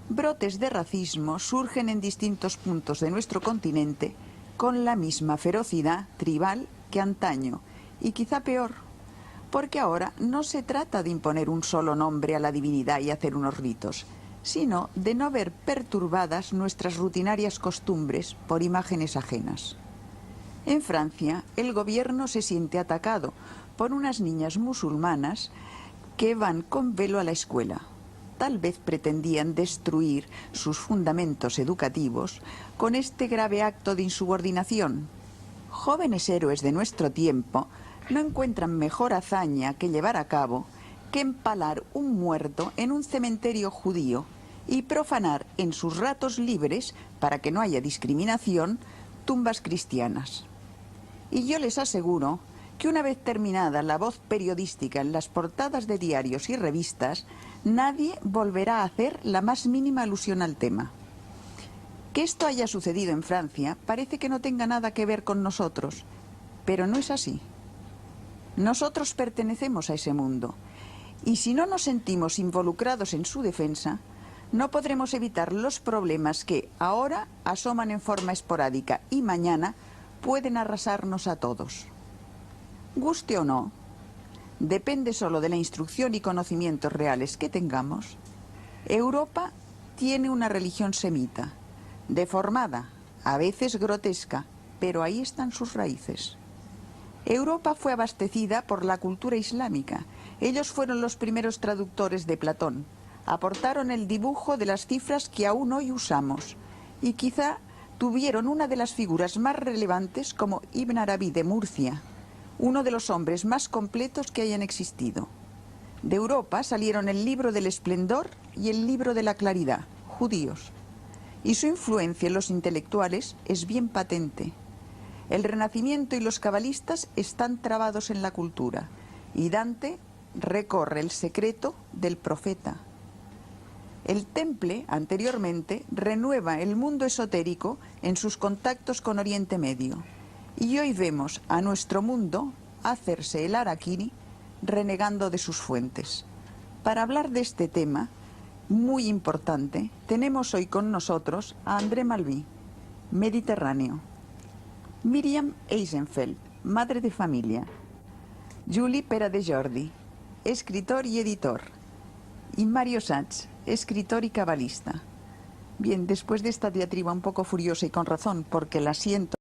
Brotes de racismo surgen en distintos puntos de nuestro continente con la misma ferocidad tribal que antaño, y quizá peor, porque ahora no se trata de imponer un solo nombre a la divinidad y hacer unos ritos, sino de no ver perturbadas nuestras rutinarias costumbres por imágenes ajenas. En Francia, el gobierno se siente atacado por unas niñas musulmanas que van con velo a la escuela. Tal vez pretendían destruir sus fundamentos educativos con este grave acto de insubordinación. Jóvenes héroes de nuestro tiempo no encuentran mejor hazaña que llevar a cabo que empalar un muerto en un cementerio judío y profanar en sus ratos libres, para que no haya discriminación, tumbas cristianas. Y yo les aseguro que una vez terminada la voz periodística en las portadas de diarios y revistas, nadie volverá a hacer la más mínima alusión al tema. Que esto haya sucedido en Francia parece que no tenga nada que ver con nosotros, pero no es así. Nosotros pertenecemos a ese mundo, y si no nos sentimos involucrados en su defensa, no podremos evitar los problemas que ahora asoman en forma esporádica y mañana pueden arrasarnos a todos. Guste o no, depende solo de la instrucción y conocimientos reales que tengamos. Europa tiene una religión semita, deformada, a veces grotesca, pero ahí están sus raíces. Europa fue abastecida por la cultura islámica. Ellos fueron los primeros traductores de Platón. Aportaron el dibujo de las cifras que aún hoy usamos y quizá tuvieron una de las figuras más relevantes como Ibn Arabi de Murcia, uno de los hombres más completos que hayan existido. De Europa salieron el libro del esplendor y el libro de la claridad, judíos, y su influencia en los intelectuales es bien patente. El Renacimiento y los cabalistas están trabados en la cultura, y Dante recorre el secreto del profeta. El Temple, anteriormente, renueva el mundo esotérico en sus contactos con Oriente Medio. Y hoy vemos a nuestro mundo hacerse el harakiri renegando de sus fuentes. Para hablar de este tema, muy importante, tenemos hoy con nosotros a André Malví, Mediterráneo, Miriam Eisenfeld, madre de familia, Juli Pera de Jordi, escritor y editor, y Mario Sachs, escritor y cabalista. Bien, después de esta diatriba un poco furiosa y con razón, porque la siento